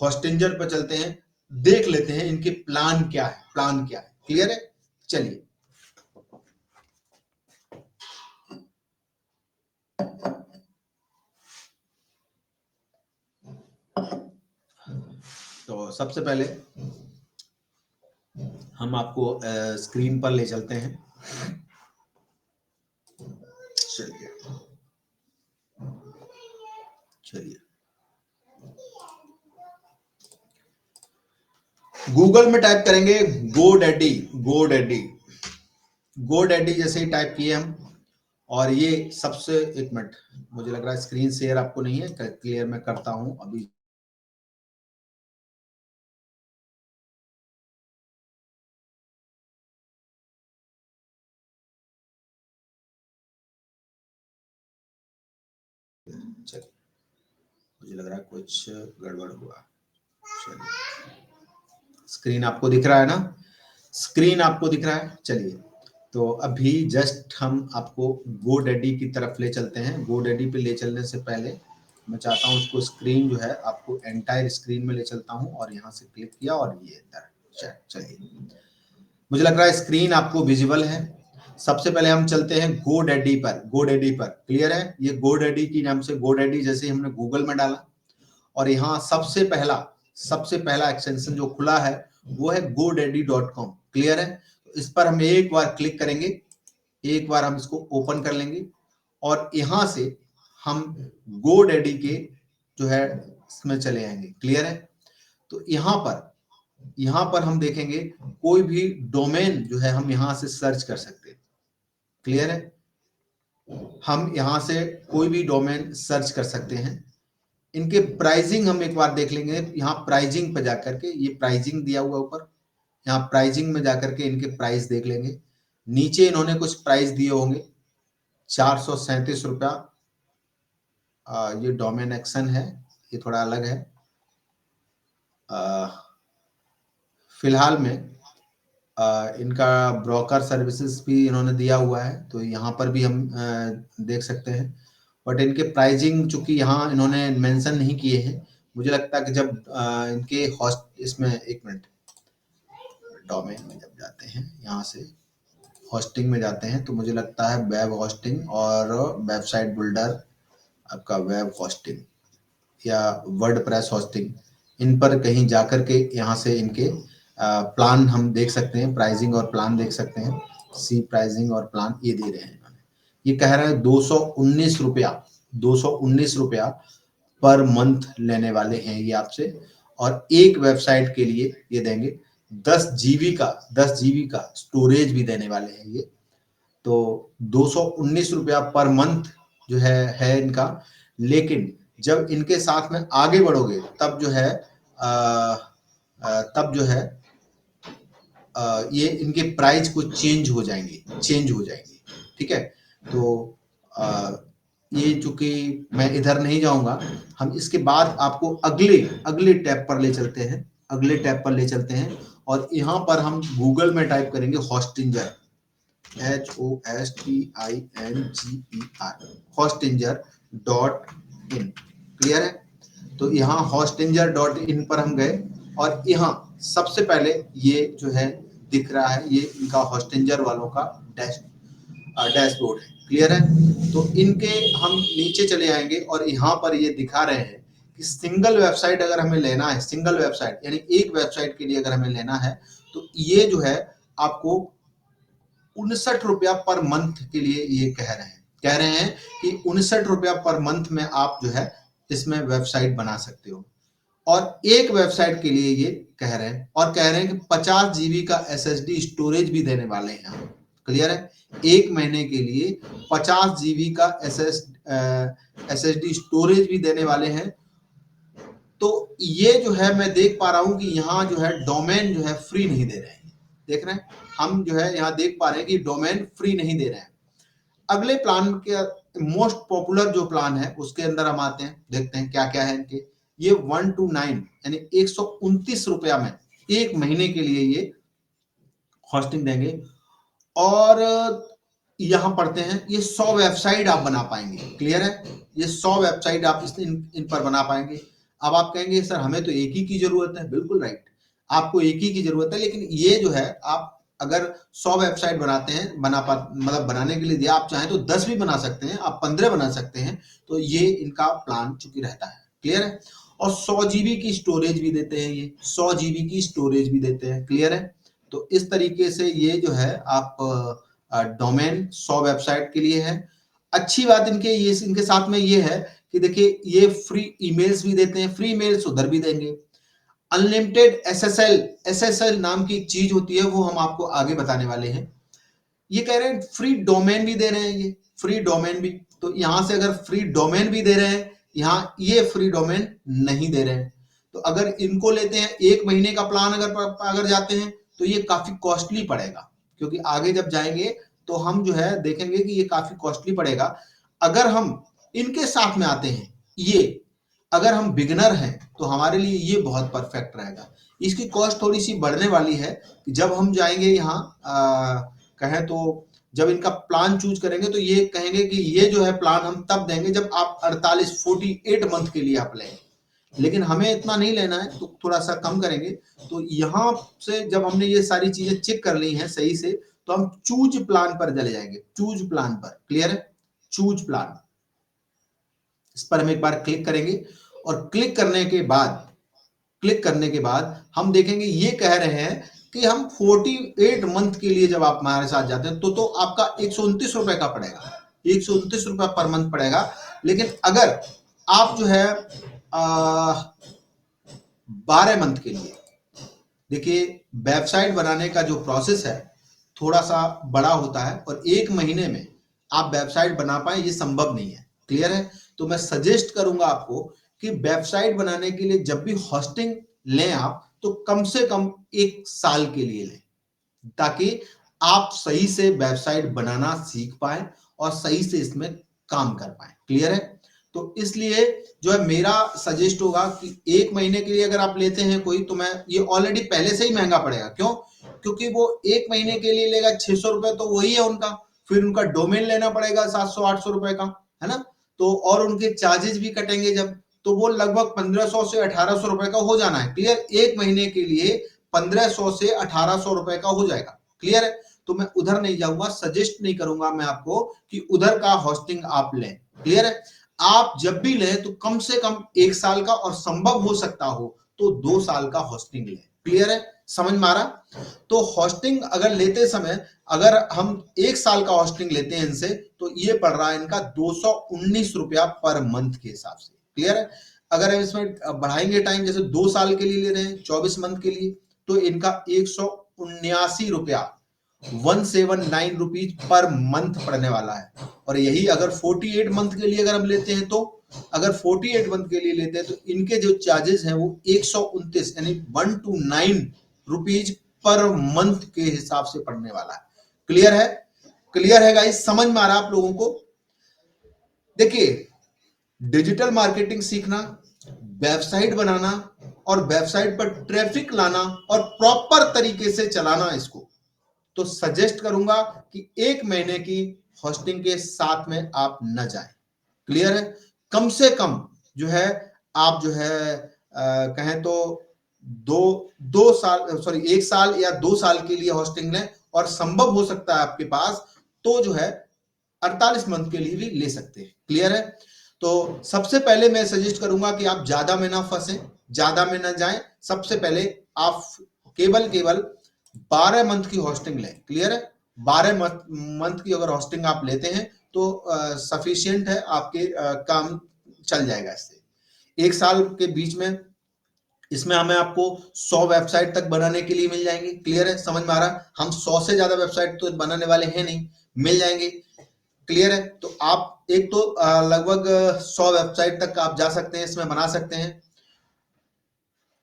होस्टिंजर पर चलते हैं, देख लेते हैं इनके प्लान क्या है। क्लियर है? चलिए। तो सबसे पहले हम आपको स्क्रीन पर ले चलते हैं। चलिए गूगल में टाइप करेंगे GoDaddy जैसे ही टाइप किए हम, और ये सबसे, एक मिनट, मुझे लग रहा है स्क्रीन शेयर आपको नहीं है, क्लियर मैं करता हूं अभी। चलिए, मुझे लग रहा है कुछ गड़बड़ हुआ। चलिए, स्क्रीन आपको दिख रहा है ना? स्क्रीन आपको दिख रहा है? चलिए, तो अभी जस्ट हम आपको GoDaddy की तरफ ले चलते हैं। GoDaddy पे ले चलने से पहले मैं चाहता हूं उसको स्क्रीन जो है आपको एंटायर स्क्रीन में ले चलता हूं, और यहां से क्लिक किया और ये इधर। चलिए, मुझे लग रहा है स्क्रीन आपको विजिबल है। सबसे पहले हम चलते हैं GoDaddy पर। क्लियर है? ये GoDaddy की नाम से, GoDaddy जैसे हमने गूगल में डाला और यहाँ सबसे पहला एक्सटेंशन जो खुला है वो है GoDaddy.com। क्लियर है? तो इस पर हम एक बार क्लिक करेंगे, एक बार हम इसको ओपन कर लेंगे और यहां से हम GoDaddy के जो है इसमें चले आएंगे। क्लियर है? तो यहाँ पर हम देखेंगे कोई भी डोमेन जो है हम यहाँ से सर्च कर सकते हैं। क्लियर है? हम यहाँ से कोई भी डोमेन सर्च कर सकते हैं। इनके प्राइसिंग हम एक बार देख लेंगे। यहाँ प्राइसिंग पे जाकर के, ये प्राइसिंग दिया हुआ ऊपर, यहाँ प्राइसिंग में जाकर के इनके प्राइस देख लेंगे। नीचे इन्होंने कुछ प्राइस दिए होंगे, 437 रुपया। ये डोमेन एक्शन है, ये थोड़ा अलग है। फिलहाल में इनका ब्रोकर सर्विसेज भी इन्होंने दिया हुआ है, तो यहाँ पर भी हम देख सकते हैं। बट इनके प्राइसिंग चूंकि यहाँ इन्होंने मेंशन नहीं किए हैं, मुझे लगता है कि जब इनके होस्ट इसमें, एक मिनट, डोमेन में जब जाते हैं, यहाँ से होस्टिंग में जाते हैं, तो मुझे लगता है वेब होस्टिंग और वेबसाइट बिल्डर, आपका वेब होस्टिंग या वर्डप्रेस होस्टिंग, इन पर कहीं जाकर के यहाँ से इनके प्लान हम देख सकते हैं, प्राइसिंग और प्लान देख सकते हैं। सी प्राइसिंग और प्लान ये दे रहे हैं इन्होंने। ये कह रहे हैं 219 रुपया पर मंथ लेने वाले हैं ये आपसे, और एक वेबसाइट के लिए ये देंगे 10 जीबी का स्टोरेज भी देने वाले हैं ये। तो 219 रुपया पर मंथ जो है इनका। लेकिन जब इनके साथ में आगे बढ़ोगे तब जो है ये इनके प्राइस कुछ चेंज हो जाएंगे। ठीक है? तो ये चूंकि मैं इधर नहीं जाऊंगा, हम इसके बाद आपको अगले टैब पर ले चलते हैं, और यहाँ पर हम गूगल में टाइप करेंगे होस्टिंजर, HOSTINGER, hostinger.in। क्लियर है? तो यहाँ hostinger.in पर हम गए और यहाँ सबसे पहले ये जो है दिख रहा है, ये इनका हॉस्टिंजर वालों का डैशबोर्ड है। क्लियर है? तो इनके हम नीचे चले आएंगे और यहाँ पर ये दिखा रहे हैं कि सिंगल वेबसाइट अगर हमें लेना है, सिंगल वेबसाइट यानी एक वेबसाइट के लिए अगर हमें लेना है, तो ये जो है आपको 59 रुपया पर मंथ के लिए ये कह रहे हैं कि 59 रुपया पर मंथ में आप जो है इसमें वेबसाइट बना सकते हो। और एक वेबसाइट के लिए ये कह रहे हैं, और कह रहे हैं कि 50 जीबी का SSD स्टोरेज भी देने वाले हैं हम। क्लियर है? एक महीने के लिए 50 जीबी का SSD स्टोरेज भी देने वाले हैं। तो ये जो है मैं देख पा रहा हूं कि यहाँ जो है डोमेन जो है फ्री नहीं दे रहे हैं। देख रहे हैं? हम जो है यहाँ देख पा रहे हैं कि डोमेन फ्री नहीं दे रहे हैं। अगले प्लान के मोस्ट पॉपुलर जो प्लान है उसके अंदर हम आते हैं, देखते हैं क्या क्या है इनके। ये 129 यानी 129 रुपया में एक महीने के लिए ये हॉस्टिंग देंगे। और यहां पढ़ते हैं, ये 100 वेबसाइट आप बना पाएंगे। क्लियर है? ये 100 वेबसाइट आप इन पर बना पाएंगे। अब आप कहेंगे सर हमें तो एक ही की जरूरत है। बिल्कुल राइट, आपको एक ही की जरूरत है, लेकिन ये जो है आप अगर 100 वेबसाइट बनाते हैं, मतलब बनाने के लिए दिया, आप चाहें तो 10 भी बना सकते हैं, आप 15 बना सकते हैं। तो ये इनका प्लान चूंकि रहता है। क्लियर है? और 100 जीबी की स्टोरेज भी देते हैं, ये 100 जीबी की स्टोरेज भी देते हैं। क्लियर है? तो इस तरीके से ये जो है आप डोमेन 100 वेबसाइट के लिए है। अच्छी बात इनके साथ में ये है कि देखिए ये फ्री ईमेल्स भी देते हैं, फ्री ईमेल्स उधर भी देंगे। अनलिमिटेड एसएसएल नाम की एक चीज होती है, वो हम आपको आगे बताने वाले हैं। ये कह रहे हैं फ्री डोमेन भी दे रहे हैं, ये फ्री डोमेन भी। तो यहां से अगर फ्री डोमेन भी दे रहे हैं, यहाँ ये फ्री डोमेन नहीं दे रहे हैं। तो अगर इनको लेते हैं, एक महीने का प्लान अगर जाते हैं, तो ये काफी कॉस्टली पड़ेगा, क्योंकि आगे जब जाएंगे तो हम जो है देखेंगे कि ये काफी कॉस्टली पड़ेगा। अगर हम इनके साथ में आते हैं, ये अगर हम बिगनर हैं तो हमारे लिए ये बहुत परफेक्ट रहेगा। इसकी कॉस्ट थोड़ी सी बढ़ने वाली है कि जब हम जाएंगे यहाँ कहें तो जब इनका प्लान चूज करेंगे, तो ये कहेंगे कि ये जो है प्लान हम तब देंगे जब आप 48 मंथ के लिए आप लें। लेकिन हमें इतना नहीं लेना है, तो थोड़ा सा कम करेंगे। तो यहाँ से जब हमने ये सारी चीजें चेक कर ली हैं सही से, तो हम चूज प्लान पर चले जाएंगे। चूज प्लान पर, क्लियर है? चूज प्लान, इस पर हम एक बार क्लिक करेंगे और क्लिक करने के बाद हम देखेंगे ये कह रहे हैं कि हम 48 मंथ के लिए जब आप हमारे साथ जाते हैं तो आपका 129 रुपए का पड़ेगा, 129 रुपए पर मंथ पड़ेगा। लेकिन अगर आप जो है 12 मंथ के लिए, देखिए वेबसाइट बनाने का जो प्रोसेस है थोड़ा सा बड़ा होता है, और एक महीने में आप वेबसाइट बना पाए ये संभव नहीं है। क्लियर है? तो मैं सजेस्ट करूंगा आपको कि वेबसाइट बनाने के लिए जब भी होस्टिंग लें आप, तो कम से कम 1 साल के लिए लें, ताकि आप सही से वेबसाइट बनाना सीख पाए और सही से इसमें काम कर पाए। क्लियर है? तो इसलिए जो है मेरा सजेस्ट होगा कि एक महीने के लिए अगर आप लेते हैं कोई, तो मैं ये ऑलरेडी पहले से ही महंगा पड़ेगा। क्यों? क्योंकि वो एक महीने के लिए लेगा 600 रुपए, तो वही है उनका। फिर उनका डोमेन लेना पड़ेगा 700-800 रुपए का, है ना? तो और उनके चार्जेस भी कटेंगे जब, तो वो लगभग 1500 से 1800 रुपए का हो जाना है। क्लियर? एक महीने के लिए 1500 से 1800 रुपए का हो जाएगा। क्लियर है? तो मैं उधर नहीं जाऊंगा, सजेस्ट नहीं करूंगा मैं आपको कि उधर का होस्टिंग आप लें। क्लियर है? आप जब भी लें तो कम से कम 1 साल का, और संभव हो सकता हो तो 2 साल का होस्टिंग लें। क्लियर है? समझ में आ रहा? तो होस्टिंग अगर लेते समय, अगर हम 1 साल का होस्टिंग लेते हैं इनसे, तो ये पड़ रहा है इनका 219 रुपया पर मंथ के हिसाब से। क्लियर है? अगर हम इसमें बढ़ाएंगे टाइम, जैसे 2 साल के लिए ले रहे हैं 24 मंथ के लिए, तो इनका 179 रुपया 179 रुपीज पर मंथ पड़ने वाला है। और यही अगर 48 मंथ के लिए अगर हम लेते हैं, तो अगर 48 मंथ के लिए लेते हैं तो इनके जो चार्जेस हैं वो 129 यानी 129 रुपीज पर मंथ के हिसाब से पड़ने वाला है। क्लियर है? क्लियर है गाइस? समझ में आ रहा है आप लोगों को? देखिए, डिजिटल मार्केटिंग सीखना, वेबसाइट बनाना और वेबसाइट पर ट्रैफिक लाना और प्रॉपर तरीके से चलाना इसको, तो सजेस्ट करूंगा कि एक महीने की होस्टिंग के साथ में आप न जाएं। क्लियर है? कम से कम जो है आप जो है कहें तो दो साल, सॉरी 1 साल या 2 साल के लिए हॉस्टिंग लें, और संभव हो सकता है आपके पास तो जो है 48 मंथ के लिए भी ले सकते हैं। क्लियर है? तो सबसे पहले मैं सजेस्ट करूंगा कि आप ज्यादा में ना फंसे, ज्यादा में ना जाएं। सबसे पहले आप केवल 12 मंथ की हॉस्टिंग लें। क्लियर है? 12 मंथ की अगर हॉस्टिंग आप लेते हैं तो सफिशियंट है, आपके काम चल जाएगा इससे। 1 साल के बीच में इसमें हमें आपको 100 वेबसाइट तक बनाने के लिए मिल जाएंगे। क्लियर है? समझ में आ रहा? हम 100 से ज्यादा वेबसाइट तो बनाने वाले हैं नहीं, मिल जाएंगे। क्लियर है? तो आप एक तो लगभग 100 वेबसाइट तक आप जा सकते हैं, इसमें बना सकते हैं।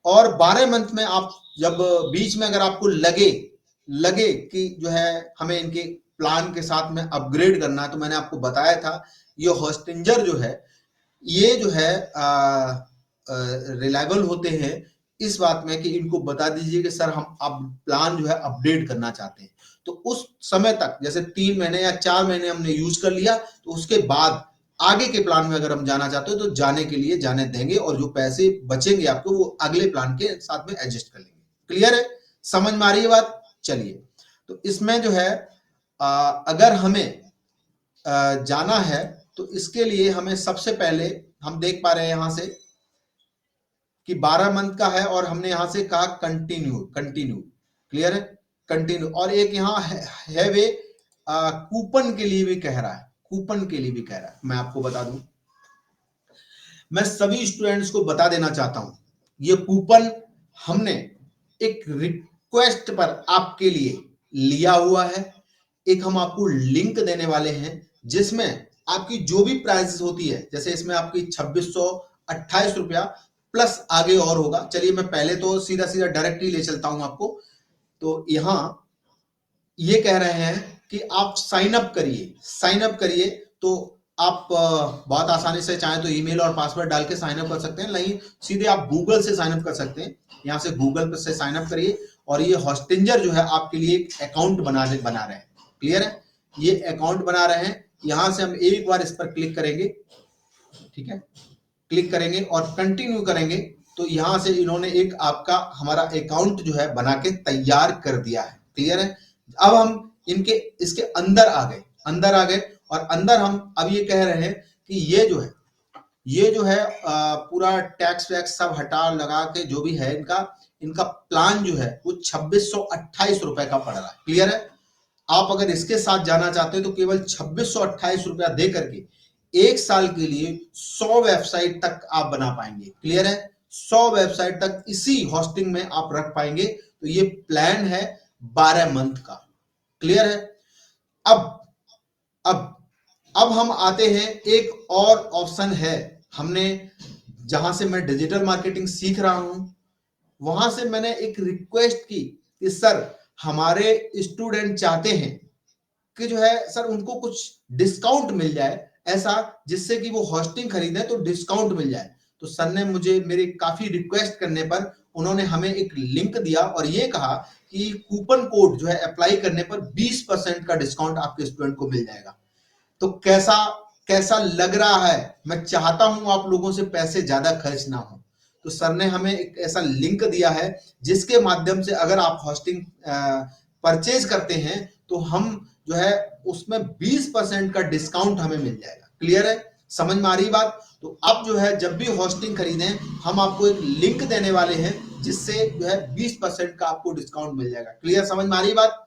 और 12 मंथ में आप जब बीच में अगर आपको लगे लगे कि जो है हमें इनके प्लान के साथ में अपग्रेड करना है, तो मैंने आपको बताया था ये होस्टिंजर जो है, ये जो है रिलायबल होते हैं इस बात में कि इनको बता दीजिए कि सर हम अब प्लान जो है अपडेट करना चाहते हैं, तो उस समय तक जैसे 3 महीने या 4 महीने हमने यूज कर लिया, तो उसके बाद आगे के प्लान में अगर हम जाना चाहते हो तो जाने के लिए जाने देंगे, और जो पैसे बचेंगे आपको वो अगले प्लान के साथ में एडजस्ट कर लेंगे। क्लियर है? समझ में आ रही है बात? चलिए, तो इसमें जो है अगर हमें जाना है तो इसके लिए हमें सबसे पहले, हम देख पा रहे हैं यहां से कि 12 मंथ का है, और हमने यहां से कहा कंटिन्यू कंटिन्यू। क्लियर है? कंटिन्यू। और एक यहां है वे कूपन के लिए भी कह रहा है, कूपन के लिए भी कह रहा है। मैं आपको बता दूं, मैं सभी स्टूडेंट्स को बता देना चाहता हूं, ये कूपन हमने एक रिक्वेस्ट पर आपके लिए लिया हुआ है। एक हम आपको लिंक देने वाले हैं जिसमें आपकी जो भी प्राइस होती है, जैसे इसमें आपकी 2628 रुपया प्लस आगे और होगा। चलिए मैं पहले तो सीधा सीधा डायरेक्ट ही ले चलता हूं आपको। तो यहां ये कह रहे हैं कि आप साइन अप करिए, साइन अप करिए। तो आप बहुत आसानी से चाहें तो ईमेल और पासवर्ड डाल के साइन अप कर सकते हैं, नहीं सीधे आप गूगल से साइन अप कर सकते हैं। यहां से गूगल पे से साइन अप करिए, और ये हॉस्टिंजर जो है आपके लिए एक अकाउंट बना रहे हैं। क्लियर है? ये अकाउंट बना रहे हैं। यहां से हम एक बार इस पर क्लिक करेंगे, ठीक है, क्लिक करेंगे और कंटिन्यू करेंगे, तो यहां से इन्होंने एक आपका हमारा अकाउंट जो है बना के तैयार कर दिया है। क्लियर है? अब हम इनके इसके अंदर आ गए, अंदर आ गए, और अंदर हम अब ये कह रहे हैं कि ये जो है पूरा टैक्स वैक्स सब हटा लगा के जो भी है इनका इनका प्लान जो है वो 2628 रुपए का पड़ रहा है। क्लियर है? आप अगर इसके साथ जाना चाहते हो तो केवल 2628 रुपया दे करके 1 साल के लिए 100 वेबसाइट तक आप बना पाएंगे। क्लियर है? 100 वेबसाइट तक इसी होस्टिंग में आप रख पाएंगे। तो ये प्लान है 12 मंथ का। क्लियर है? अब अब अब हम आते हैं, एक और ऑप्शन है। हमने जहां से मैं डिजिटल मार्केटिंग सीख रहा हूं, वहां से मैंने एक रिक्वेस्ट की कि सर हमारे स्टूडेंट चाहते हैं कि जो है सर उनको कुछ डिस्काउंट मिल जाए, ऐसा जिससे कि वो हॉस्टिंग खरीदें तो डिस्काउंट मिल जाए। तो सर ने मुझे मेरे काफी रिक्वेस्ट करने पर उन्होंने हमें एक लिंक दिया और ये कहा कि कूपन कोड जो है अप्लाई करने पर 20% का डिस्काउंट आपके स्टूडेंट को मिल जाएगा। तो कैसा कैसा लग रहा है? मैं चाहता हूं आप लोगों से पैसे ज्यादा खर्च ना हो, तो सर ने हमें एक ऐसा लिंक दिया है जिसके माध्यम से अगर आप हॉस्टिंग परचेज करते हैं तो हम जो है उसमें 20% का डिस्काउंट हमें मिल जाएगा। क्लियर है? समझ में आ रही बात? तो आप जो है जब भी हॉस्टिंग खरीदें, हम आपको एक लिंक देने वाले हैं जिससे जो है 20% का आपको डिस्काउंट मिल जाएगा। क्लियर? समझ में आ रही बात?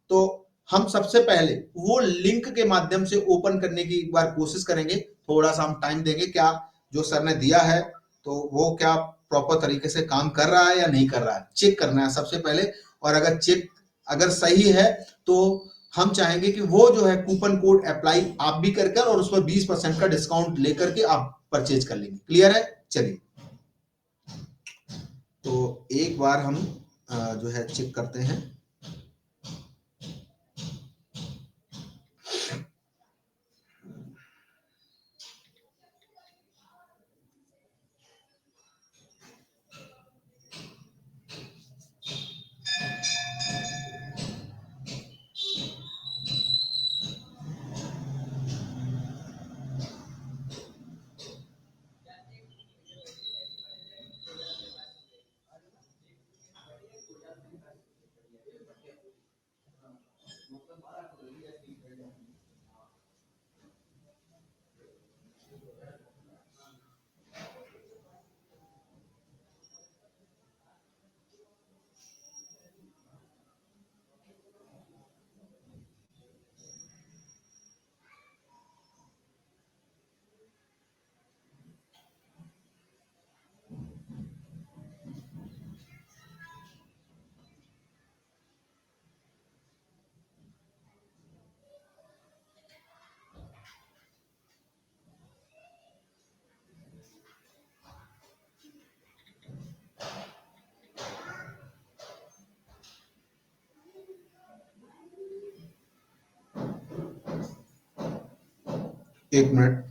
तो हम सबसे पहले वो लिंक के माध्यम से ओपन करने की एक बार कोशिश करेंगे। थोड़ा सा हम टाइम देंगे, क्या जो सर ने दिया है तो वो क्या प्रॉपर तरीके से काम कर रहा है या नहीं कर रहा है, चेक करना है सबसे पहले। और अगर सही है तो हम चाहेंगे कि वो जो है कूपन कोड अप्लाई आप भी कर और उस पर 20% का डिस्काउंट लेकर के आप परचेज कर लेंगे। क्लियर है? चलिए, तो एक बार हम जो है चेक करते हैं। एक मिनट।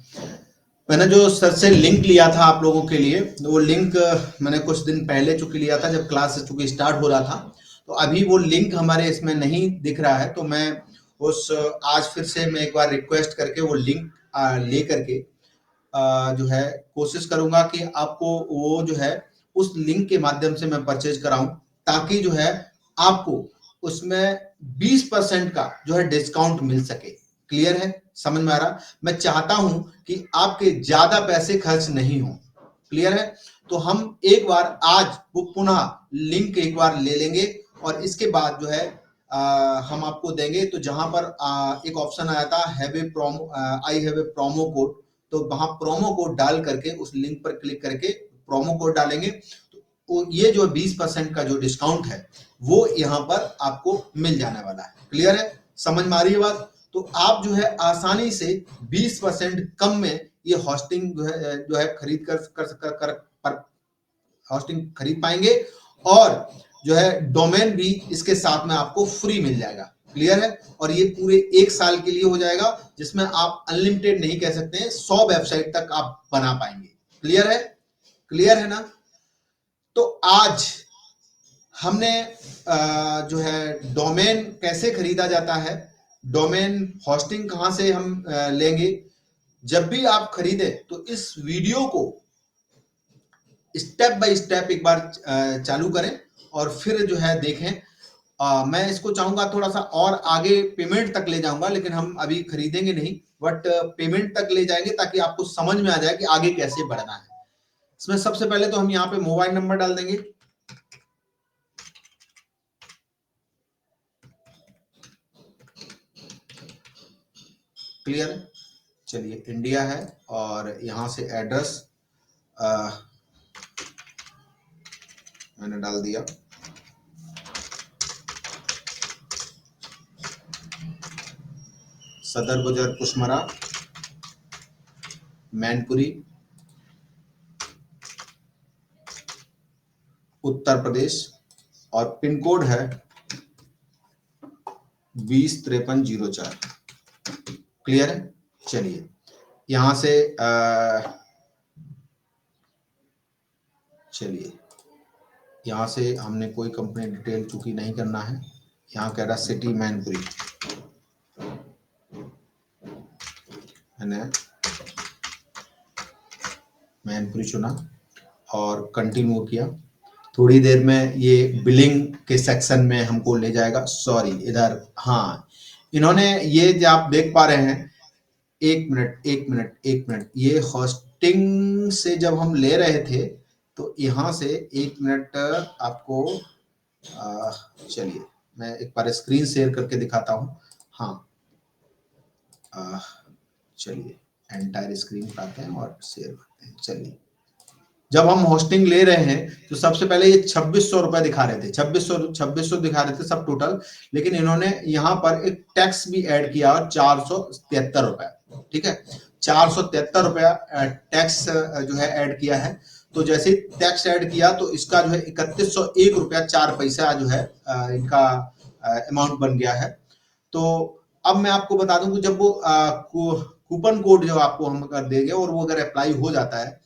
मैंने जो सर से लिंक लिया था आप लोगों के लिए, वो लिंक मैंने कुछ दिन पहले चूंकि लिया था जब क्लास चूंकि स्टार्ट हो रहा था, तो अभी वो लिंक हमारे इसमें नहीं दिख रहा है। तो मैं उस आज फिर से मैं एक बार रिक्वेस्ट करके वो लिंक ले करके जो है कोशिश करूंगा कि आपको वो जो है उस लिंक के माध्यम से मैं परचेज कराऊं, ताकि जो है आपको उसमें 20% का जो है डिस्काउंट मिल सके। क्लियर है? समझ में आ रहा? मैं चाहता हूं कि आपके ज्यादा पैसे खर्च नहीं हो। क्लियर है? तो हम एक बार आज वो पुनः लिंक एक बार ले लेंगे और इसके बाद जो है हम आपको देंगे। तो जहां पर एक ऑप्शन आया था have a promo, I have a promo code, तो वहां प्रोमो कोड डाल करके उस लिंक पर क्लिक करके प्रोमो कोड डालेंगे तो ये जो 20% का जो डिस्काउंट है वो यहाँ पर आपको मिल जाने वाला है। क्लियर है? समझ में आ रही है बात? तो आप जो है आसानी से 20% कम में ये होस्टिंग जो है खरीद कर होस्टिंग खरीद पाएंगे और जो है डोमेन भी इसके साथ में आपको फ्री मिल जाएगा। क्लियर है? और ये पूरे 1 साल के लिए हो जाएगा, जिसमें आप अनलिमिटेड नहीं कह सकते हैं, 100 वेबसाइट तक आप बना पाएंगे। क्लियर है? क्लियर है ना? तो आज हमने जो है डोमेन कैसे खरीदा जाता है, डोमेन होस्टिंग कहां से हम लेंगे, जब भी आप खरीदे तो इस वीडियो को स्टेप बाय स्टेप एक बार चालू करें और फिर जो है देखें। मैं इसको चाहूंगा थोड़ा सा और आगे पेमेंट तक ले जाऊंगा, लेकिन हम अभी खरीदेंगे नहीं, बट पेमेंट तक ले जाएंगे ताकि आपको समझ में आ जाए कि आगे कैसे बढ़ना है। इसमें सबसे पहले तो हम यहाँ पे मोबाइल नंबर डाल देंगे। क्लियर? चलिए, इंडिया है और यहां से एड्रेस मैंने डाल दिया। सदर बाजार कुशमरा, मैनपुरी, उत्तर प्रदेश, और पिन कोड है 205304। क्लियर है? चलिए, यहां से चलिए यहां से हमने कोई कंपनी डिटेल चूंकि नहीं करना है। यहाँ कह रहा सिटी मैनपुरी, मैंने मैनपुरी चुना और कंटिन्यू किया। थोड़ी देर में ये बिलिंग के सेक्शन में हमको ले जाएगा। सॉरी, इधर, हाँ, इन्होंने ये जो आप देख पा रहे हैं, एक मिनट, ये होस्टिंग से जब हम ले रहे थे तो यहाँ से एक मिनट आपको चलिए मैं एक बार स्क्रीन शेयर करके दिखाता हूँ। हाँ, चलिए एंटायर स्क्रीन पर आते हैं और शेयर करते हैं। चलिए, जब हम होस्टिंग ले रहे हैं तो सबसे पहले ये 2600 रुपए दिखा रहे थे, 2600 दिखा रहे थे सब टोटल, लेकिन इन्होंने यहाँ पर एक टैक्स भी ऐड किया और 473 रुपए। ठीक है, 473 रुपया टैक्स जो है ऐड किया है। तो जैसे टैक्स ऐड किया तो इसका जो है 3101 रुपया 4 पैसा जो है इनका अमाउंट बन गया है। तो अब मैं आपको बता दूं कि जब वो कूपन कोड जो आपको हम कर देंगे और वो अगर अप्लाई हो जाता है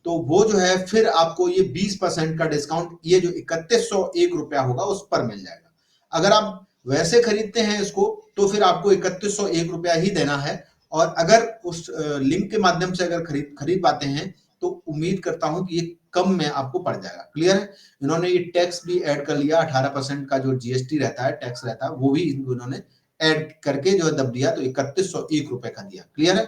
तो वो जो है फिर आपको ये 20% का डिस्काउंट, ये जो 3101 रुपया होगा उस पर मिल जाएगा। अगर आप वैसे खरीदते हैं इसको तो फिर आपको 3101 रुपया ही देना है, और अगर उस लिंक के माध्यम से अगर खरीद पाते हैं तो उम्मीद करता हूं कि ये कम में आपको पड़ जाएगा। क्लियर है? इन्होंने ये टैक्स भी ऐड कर लिया, 18% का जो जीएसटी रहता है, टैक्स रहता है, वो भी इन्होंने ऐड करके जो है दब दिया, तो 3101 रुपए का दिया। क्लियर है?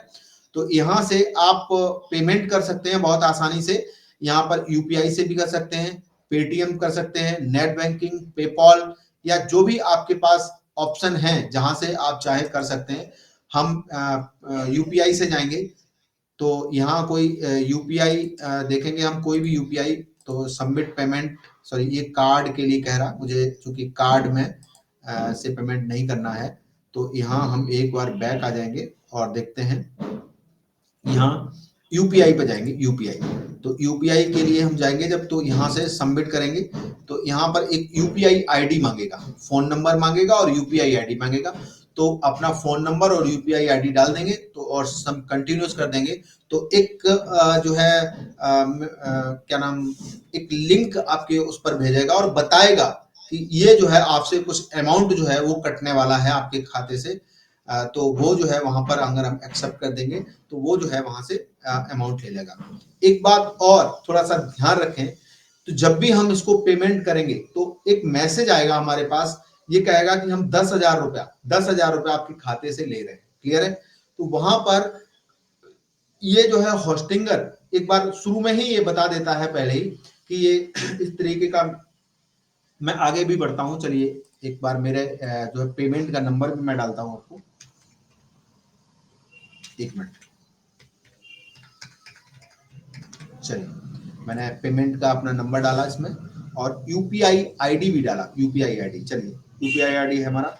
तो यहां से आप पेमेंट कर सकते हैं बहुत आसानी से। यहाँ पर यूपीआई से भी कर सकते हैं, पेटीएम कर सकते हैं, नेट बैंकिंग, पेपॉल, या जो भी आपके पास ऑप्शन है जहां से आप चाहे कर सकते हैं। हम यूपीआई से जाएंगे तो यहाँ कोई यूपीआई देखेंगे हम, कोई भी यूपीआई, तो सबमिट पेमेंट, सॉरी ये कार्ड के लिए कह रहा मुझे, क्योंकि कार्ड में से पेमेंट नहीं करना है। तो यहाँ हम एक बार बैक आ जाएंगे और देखते हैं, यहाँ यूपीआई पे जाएंगे। यूपीआई, तो यूपीआई के लिए हम जाएंगे जब, तो यहाँ से सबमिट करेंगे तो यहाँ पर एक यूपीआई आईडी मांगेगा, फोन नंबर मांगेगा और यूपीआई आईडी मांगेगा। तो अपना फोन नंबर और यूपीआई आईडी डाल देंगे तो और हम कंटिन्यूस कर देंगे तो एक जो है क्या नाम एक लिंक आपके उस पर भेजेगा और बताएगा कि ये जो है आपसे कुछ अमाउंट जो है वो कटने वाला है आपके खाते से। तो वो जो है वहां पर अगर हम एक्सेप्ट कर देंगे तो वो जो है वहां से अमाउंट ले लेगा। एक बात और थोड़ा सा ध्यान रखें, तो जब भी हम इसको पेमेंट करेंगे तो एक मैसेज आएगा हमारे पास, ये कहेगा कि हम 10,000 रुपया आपके खाते से ले रहे हैं। क्लियर है? तो वहां पर ये जो है होस्टिंगर एक बार शुरू में ही ये बता देता है पहले ही कि ये इस तरीके का। मैं आगे भी बढ़ता हूं, चलिए एक बार मेरे जो है पेमेंट का नंबर भी मैं डालता हूं आपको, एक मिनट। चलिए मैंने पेमेंट का अपना नंबर डाला इसमें और यूपीआई आईडी भी डाला, यूपीआई आईडी। चलिए यूपीआई आईडी है हमारा,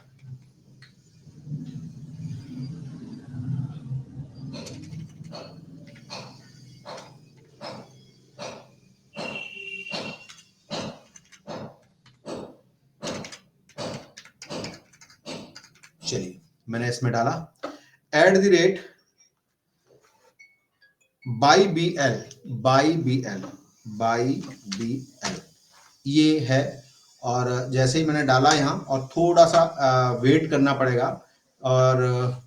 चलिए मैंने इसमें डाला @ बाई बी एल ये है। और जैसे ही मैंने डाला यहाँ और थोड़ा सा वेट करना पड़ेगा और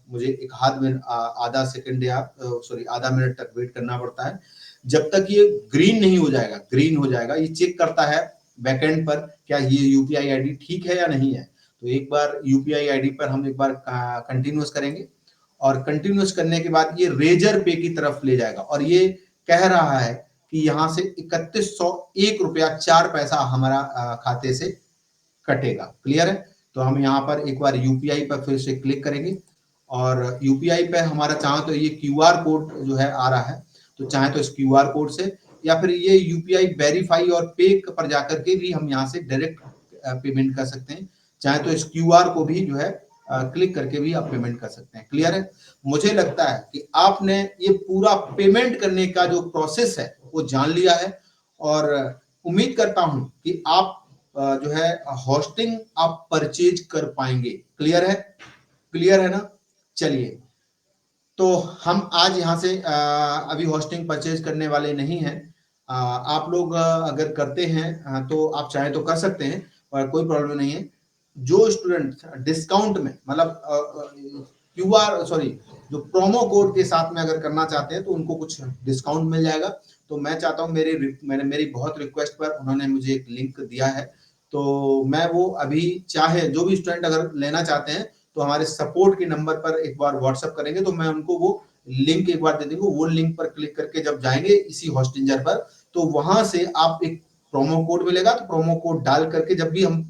मुझे एक आधा सेकंड या सॉरी आधा मिनट तक वेट करना पड़ता है जब तक ये ग्रीन नहीं हो जाएगा। ग्रीन हो जाएगा, ये चेक करता है बैकएंड पर क्या ये यूपीआई आईडी ठीक है या नहीं है। तो एक बार यूपीआई आईडी पर हम एक बार कंटिन्यूस करेंगे और कंटिन्यूस करने के बाद ये रेजर पे की तरफ ले जाएगा और ये कह रहा है कि यहाँ से 3101 रुपया 4 पैसा हमारा खाते से कटेगा। क्लियर है? तो हम यहाँ पर एक बार यूपीआई पर फिर से क्लिक करेंगे और यूपीआई पे हमारा चाहे तो ये क्यूआर कोड जो है आ रहा है, तो चाहे तो इस क्यूआर कोड से या फिर ये यूपीआई वेरीफाई और पे पर जाकर के भी हम यहाँ से डायरेक्ट पेमेंट कर सकते हैं। चाहे तो इस क्यूआर को भी जो है क्लिक करके भी आप पेमेंट कर सकते हैं। क्लियर है? मुझे लगता है कि आपने ये पूरा पेमेंट करने का जो प्रोसेस है वो जान लिया है और उम्मीद करता हूं कि आप जो है होस्टिंग आप परचेज कर पाएंगे। क्लियर है? क्लियर है ना? चलिए तो हम आज यहाँ से अभी होस्टिंग परचेज करने वाले नहीं हैं। आप लोग अगर करते हैं तो आप चाहे तो कर सकते हैं और कोई प्रॉब्लम नहीं है। जो स्टूडेंट डिस्काउंट में मतलब क्यूआर सॉरी जो प्रोमो कोड के साथ में अगर करना चाहते हैं तो उनको कुछ डिस्काउंट मिल जाएगा। तो मैं चाहता हूँ मेरी बहुत रिक्वेस्ट पर उन्होंने मुझे एक लिंक दिया है, तो मैं वो अभी चाहे जो भी स्टूडेंट अगर लेना चाहते हैं तो हमारे सपोर्ट के नंबर पर एक बार व्हाट्सएप करेंगे तो मैं उनको वो लिंक एक बार दे दूंगा। वो लिंक पर क्लिक करके जब जाएंगे इसी होस्टिंजर पर तो वहां से आप एक प्रोमो कोड मिलेगा, तो प्रोमो कोड डाल करके जब भी हम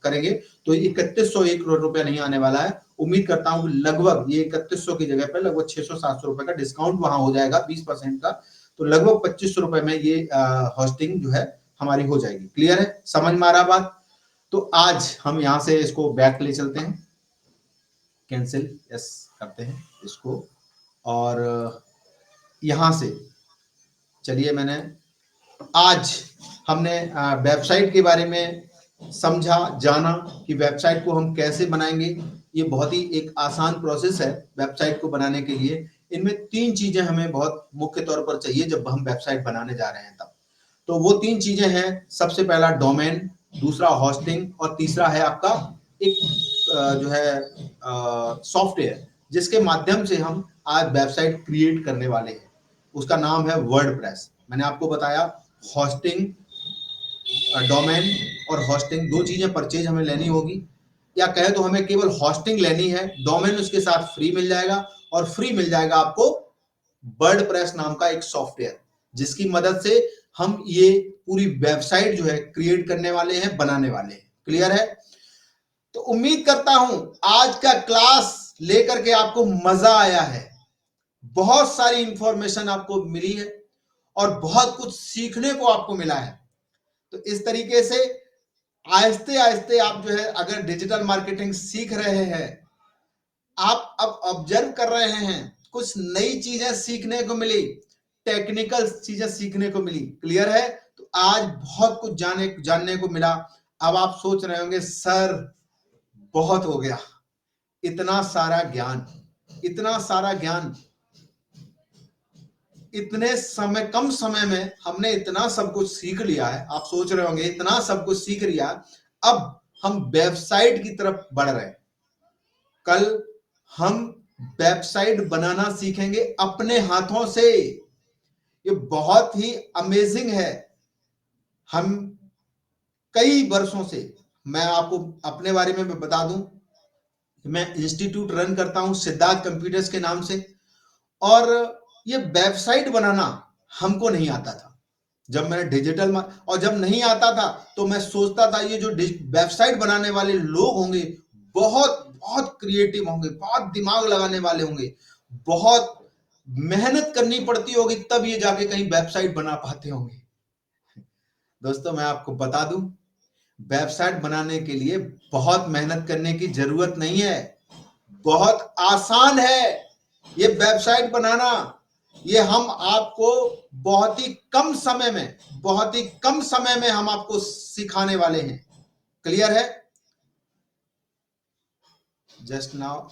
करेंगे तो 3101 रुपया नहीं आने वाला है। उम्मीद करता हूँ लगभग ये 3100 की जगह पर लगभग 600-700 रुपए का डिस्काउंट वहां हो जाएगा 20% का, तो लगभग 2500 रुपए में ये होस्टिंग जो है हमारी हो जाएगी। क्लियर है? समझ में आ रहा बात? तो आज हम यहाँ से इसको बैक ले चलते हैं, कैंसिल यस करते हैं इसको और यहां से चलिए मैंने आज हमने वेबसाइट के बारे में समझा जाना कि वेबसाइट को हम कैसे बनाएंगे। ये बहुत ही एक आसान प्रोसेस है वेबसाइट को बनाने के लिए। इनमें 3 चीजें हमें बहुत मुख्य तौर पर चाहिए जब हम वेबसाइट बनाने जा रहे हैं तब। तो वो 3 चीजें हैं, सबसे पहला डोमेन, दूसरा होस्टिंग और तीसरा है आपका एक जो है सॉफ्टवेयर जिसके माध्यम से हम आज वेबसाइट क्रिएट करने वाले हैं। उसका नाम है वर्डप्रेस। मैंने आपको बताया होस्टिंग, डोमेन और होस्टिंग 2 चीजें परचेज हमें लेनी होगी, या कहे तो हमें केवल होस्टिंग लेनी है, डोमेन उसके साथ फ्री मिल जाएगा और फ्री मिल जाएगा आपको वर्डप्रेस नाम का एक सॉफ्टवेयर जिसकी मदद से हम ये पूरी वेबसाइट जो है क्रिएट करने वाले हैं, बनाने वाले हैं। क्लियर है? तो उम्मीद करता हूं आज का क्लास लेकर के आपको मजा आया है, बहुत सारी इंफॉर्मेशन आपको मिली है और बहुत कुछ सीखने को आपको मिला है। तो इस तरीके से आहिस्ते आहिस्ते आप जो है अगर डिजिटल मार्केटिंग सीख रहे हैं, आप अब ऑब्जर्व कर रहे हैं, कुछ नई चीजें सीखने को मिली, टेक्निकल चीजें सीखने को मिली। क्लियर है? तो आज बहुत कुछ जानने को मिला। अब आप सोच रहे होंगे सर बहुत हो गया, इतना सारा ज्ञान, इतना सारा ज्ञान, इतने समय, कम समय में हमने इतना सब कुछ सीख लिया है। आप सोच रहे होंगे इतना सब कुछ सीख लिया, अब हम वेबसाइट की तरफ बढ़ रहे हैं। कल हम वेबसाइट बनाना सीखेंगे अपने हाथों से। ये बहुत ही अमेजिंग है। हम कई वर्षों से, मैं आपको अपने बारे में बता दूं, मैं इंस्टीट्यूट रन करता हूं सिद्धार्थ कंप्यूटर्स के नाम से, और ये वेबसाइट बनाना हमको नहीं आता था। जब मैंने डिजिटल और जब नहीं आता था तो मैं सोचता था ये जो वेबसाइट बनाने वाले लोग होंगे बहुत बहुत क्रिएटिव होंगे, बहुत दिमाग लगाने वाले होंगे, बहुत मेहनत करनी पड़ती होगी तब ये जाके कहीं वेबसाइट बना पाते होंगे। दोस्तों मैं आपको बता दूं, वेबसाइट बनाने के लिए बहुत मेहनत करने की जरूरत नहीं है, बहुत आसान है ये वेबसाइट बनाना। ये हम आपको बहुत ही कम समय में, बहुत ही कम समय में हम आपको सिखाने वाले हैं। क्लियर है? जस्ट नाउ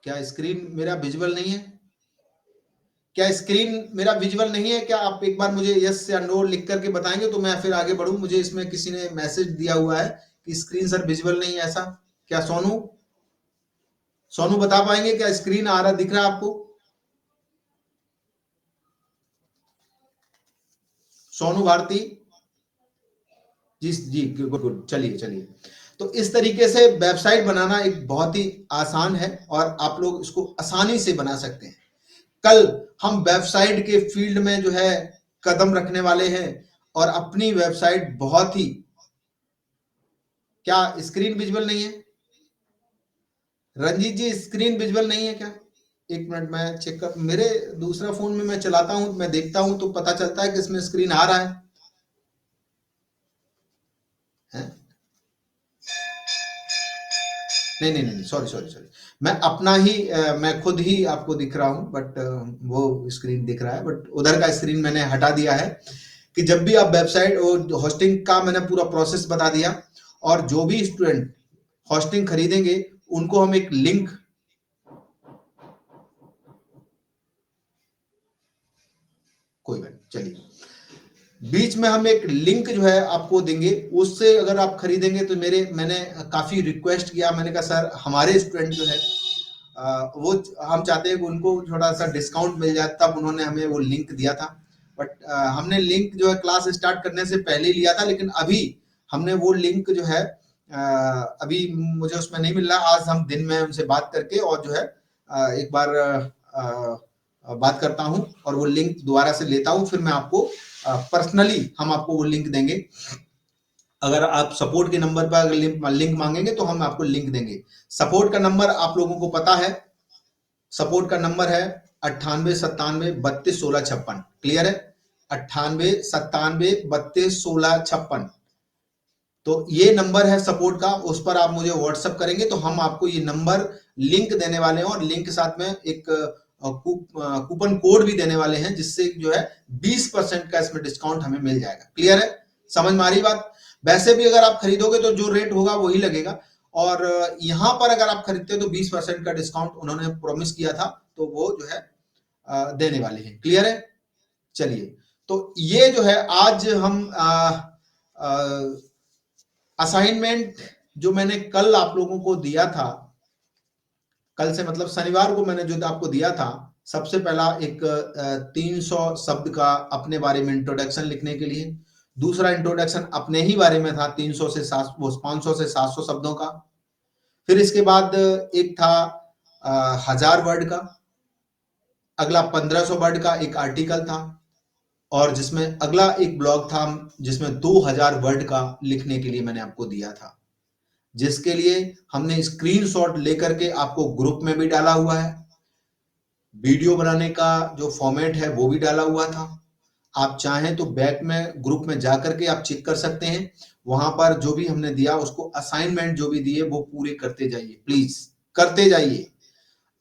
क्या स्क्रीन मेरा विजुअल नहीं है? क्या स्क्रीन मेरा विजुअल नहीं है? क्या आप एक बार मुझे यस या नो लिख करके बताएंगे तो मैं फिर आगे बढ़ूं। मुझे इसमें किसी ने मैसेज दिया हुआ है कि स्क्रीन सर विजुअल नहीं है, ऐसा क्या? सोनू, सोनू बता पाएंगे क्या स्क्रीन आ रहा, दिख रहा है आपको? सोनू भारती जी, जी गुड गुड, चलिए चलिए। तो इस तरीके से वेबसाइट बनाना एक बहुत ही आसान है और आप लोग इसको आसानी से बना सकते हैं। कल हम वेबसाइट के फील्ड में जो है कदम रखने वाले हैं और अपनी वेबसाइट बहुत ही, क्या स्क्रीन विजुअल नहीं है? रंजीत जी स्क्रीन विजुअल नहीं है क्या? एक मिनट मैं चेक कर, मेरे दूसरा फोन में मैं चलाता हूं, मैं देखता हूं तो पता चलता है कि इसमें स्क्रीन आ रहा है? नहीं नहीं नहीं, सॉरी सॉरी सॉरी, मैं अपना ही मैं खुद ही आपको दिख रहा हूं, बट वो स्क्रीन दिख रहा है, बट उधर का स्क्रीन मैंने हटा दिया है। कि जब भी आप वेबसाइट और होस्टिंग का मैंने पूरा प्रोसेस बता दिया, और जो भी स्टूडेंट होस्टिंग खरीदेंगे उनको हम एक लिंक, कोई बात चलिए, बीच में हम एक लिंक जो है आपको देंगे, उससे अगर आप खरीदेंगे तो मैंने काफी रिक्वेस्ट किया, मैंने कहा सर हमारे स्टूडेंट जो है वो हम चाहते हैं कि उनको थोड़ा सा डिस्काउंट मिल जाए, तब उन्होंने हमें वो लिंक दिया था। बट हमने लिंक जो है क्लास स्टार्ट करने से पहले ही लिया था, लेकिन अभी हमने वो लिंक जो है अभी मुझे उसमें नहीं मिल रहा। आज हम दिन में उनसे बात करके और जो है एक बार बात करता हूं और वो लिंक दोबारा से लेता हूं, फिर मैं आपको पर्सनली हम आपको वो लिंक देंगे। अगर आप सपोर्ट के नंबर पर अगर लिंक मांगेंगे तो हम आपको लिंक देंगे। सपोर्ट का नंबर आप लोगों को पता है, सपोर्ट का नंबर है 98 97 32 16 56। क्लियर है? 98 97 32 16 56। तो ये नंबर है सपोर्ट का, उस पर आप मुझे व्हाट्सएप करेंगे तो हम आपको ये नंबर लिंक देने वाले हैं, और लिंक के साथ में एक कूपन कोड भी देने वाले हैं, जिससे जो है 20% का इसमें डिस्काउंट हमें मिल जाएगा। क्लियर है? समझ में आ रही बात? वैसे भी अगर आप खरीदोगे तो जो रेट होगा वही लगेगा, और यहां पर अगर आप खरीदते हो तो 20% का डिस्काउंट उन्होंने प्रॉमिस किया था, तो वो जो है देने वाले हैं। क्लियर है? चलिए, तो ये जो है आज हम असाइनमेंट जो मैंने कल आप लोगों को दिया था, कल से मतलब शनिवार को मैंने जो आपको दिया था, सबसे पहला एक 300 शब्द का अपने बारे में इंट्रोडक्शन लिखने के लिए, दूसरा इंट्रोडक्शन अपने ही बारे में था 300 से 500 से 700 शब्दों का। फिर इसके बाद एक था 1000 वर्ड का, अगला 1500 वर्ड का एक आर्टिकल था, और जिसमें अगला एक ब्लॉग था जिसमें 2000 वर्ड का लिखने के लिए मैंने आपको दिया था, जिसके लिए हमने स्क्रीनशॉट लेकर के आपको ग्रुप में भी डाला हुआ है। वीडियो बनाने का जो फॉर्मेट है वो भी डाला हुआ था। आप चाहें तो बैक में ग्रुप में जाकर के आप चेक कर सकते हैं, वहां पर जो भी हमने दिया उसको असाइनमेंट जो भी दिए वो पूरे करते जाइए, प्लीज करते जाइए।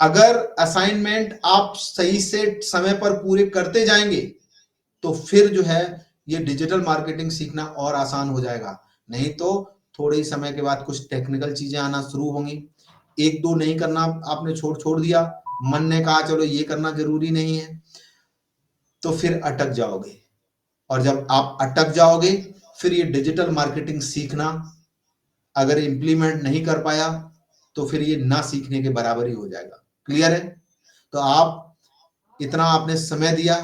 अगर असाइनमेंट आप सही से समय पर पूरे करते जाएंगे तो फिर जो है ये डिजिटल मार्केटिंग सीखना और आसान हो जाएगा। नहीं तो थोड़े ही समय के बाद कुछ टेक्निकल चीजें आना शुरू होंगी। एक दो नहीं करना आपने छोड़ दिया, मन ने कहा चलो ये करना जरूरी नहीं है, तो फिर अटक जाओगे। और जब आप अटक जाओगे, फिर ये डिजिटल मार्केटिंग सीखना अगर इंप्लीमेंट नहीं कर पाया तो फिर ये ना सीखने के बराबर ही हो जाएगा। क्लियर है? तो आप इतना आपने समय दिया,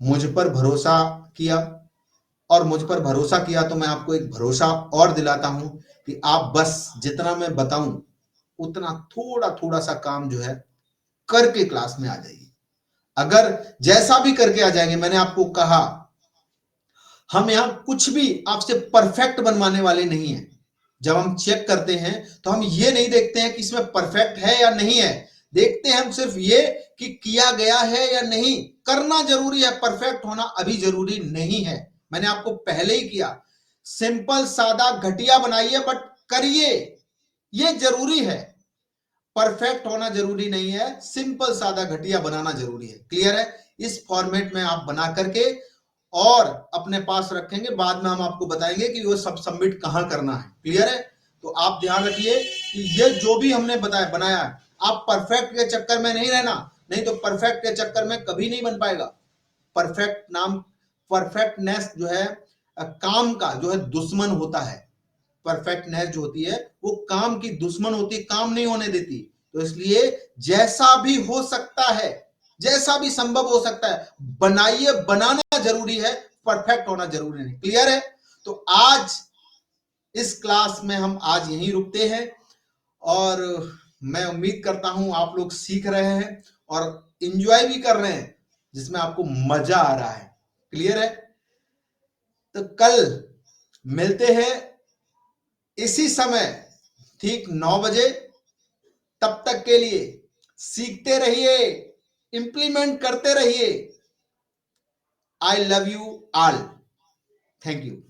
मुझ पर भरोसा किया, और मुझ पर भरोसा किया तो मैं आपको एक भरोसा और दिलाता हूं कि आप बस जितना मैं बताऊं उतना थोड़ा थोड़ा सा काम जो है करके क्लास में आ जाइए। अगर जैसा भी करके आ जाएंगे, मैंने आपको कहा हम यहां कुछ भी आपसे परफेक्ट बनवाने वाले नहीं हैं। जब हम चेक करते हैं तो हम ये नहीं देखते हैं कि इसमें परफेक्ट है या नहीं है, देखते हैं हम सिर्फ ये कि किया गया है या नहीं। करना जरूरी है, परफेक्ट होना अभी जरूरी नहीं है। मैंने आपको पहले ही किया, सिंपल सादा घटिया बनाइए बट करिए, ये जरूरी है। परफेक्ट होना जरूरी नहीं है, सिंपल सादा घटिया बनाना जरूरी है। क्लियर है? इस फॉर्मेट में आप बना करके और अपने पास रखेंगे, बाद में हम आपको बताएंगे कि वो सब सबमिट कहां करना है। क्लियर है? तो आप ध्यान रखिए कि ये जो भी हमने बनाया है, आप परफेक्ट के चक्कर में नहीं रहना, नहीं तो परफेक्ट के चक्कर में कभी नहीं बन पाएगा। परफेक्टनेस जो है काम का जो है दुश्मन होता है। परफेक्टनेस जो होती है वो काम की दुश्मन होती है, काम नहीं होने देती। तो इसलिए जैसा भी हो सकता है, जैसा भी संभव हो सकता है बनाइए, बनाना जरूरी है, परफेक्ट होना जरूरी नहीं। क्लियर है? तो आज इस क्लास में हम आज यहीं रुकते हैं, और मैं उम्मीद करता हूं आप लोग सीख रहे हैं और एंजॉय भी कर रहे हैं, जिसमें आपको मजा आ रहा है। क्लियर है? तो कल मिलते हैं इसी समय ठीक 9 बजे। तब तक के लिए सीखते रहिए, इंप्लीमेंट करते रहिए। I love you all. Thank you.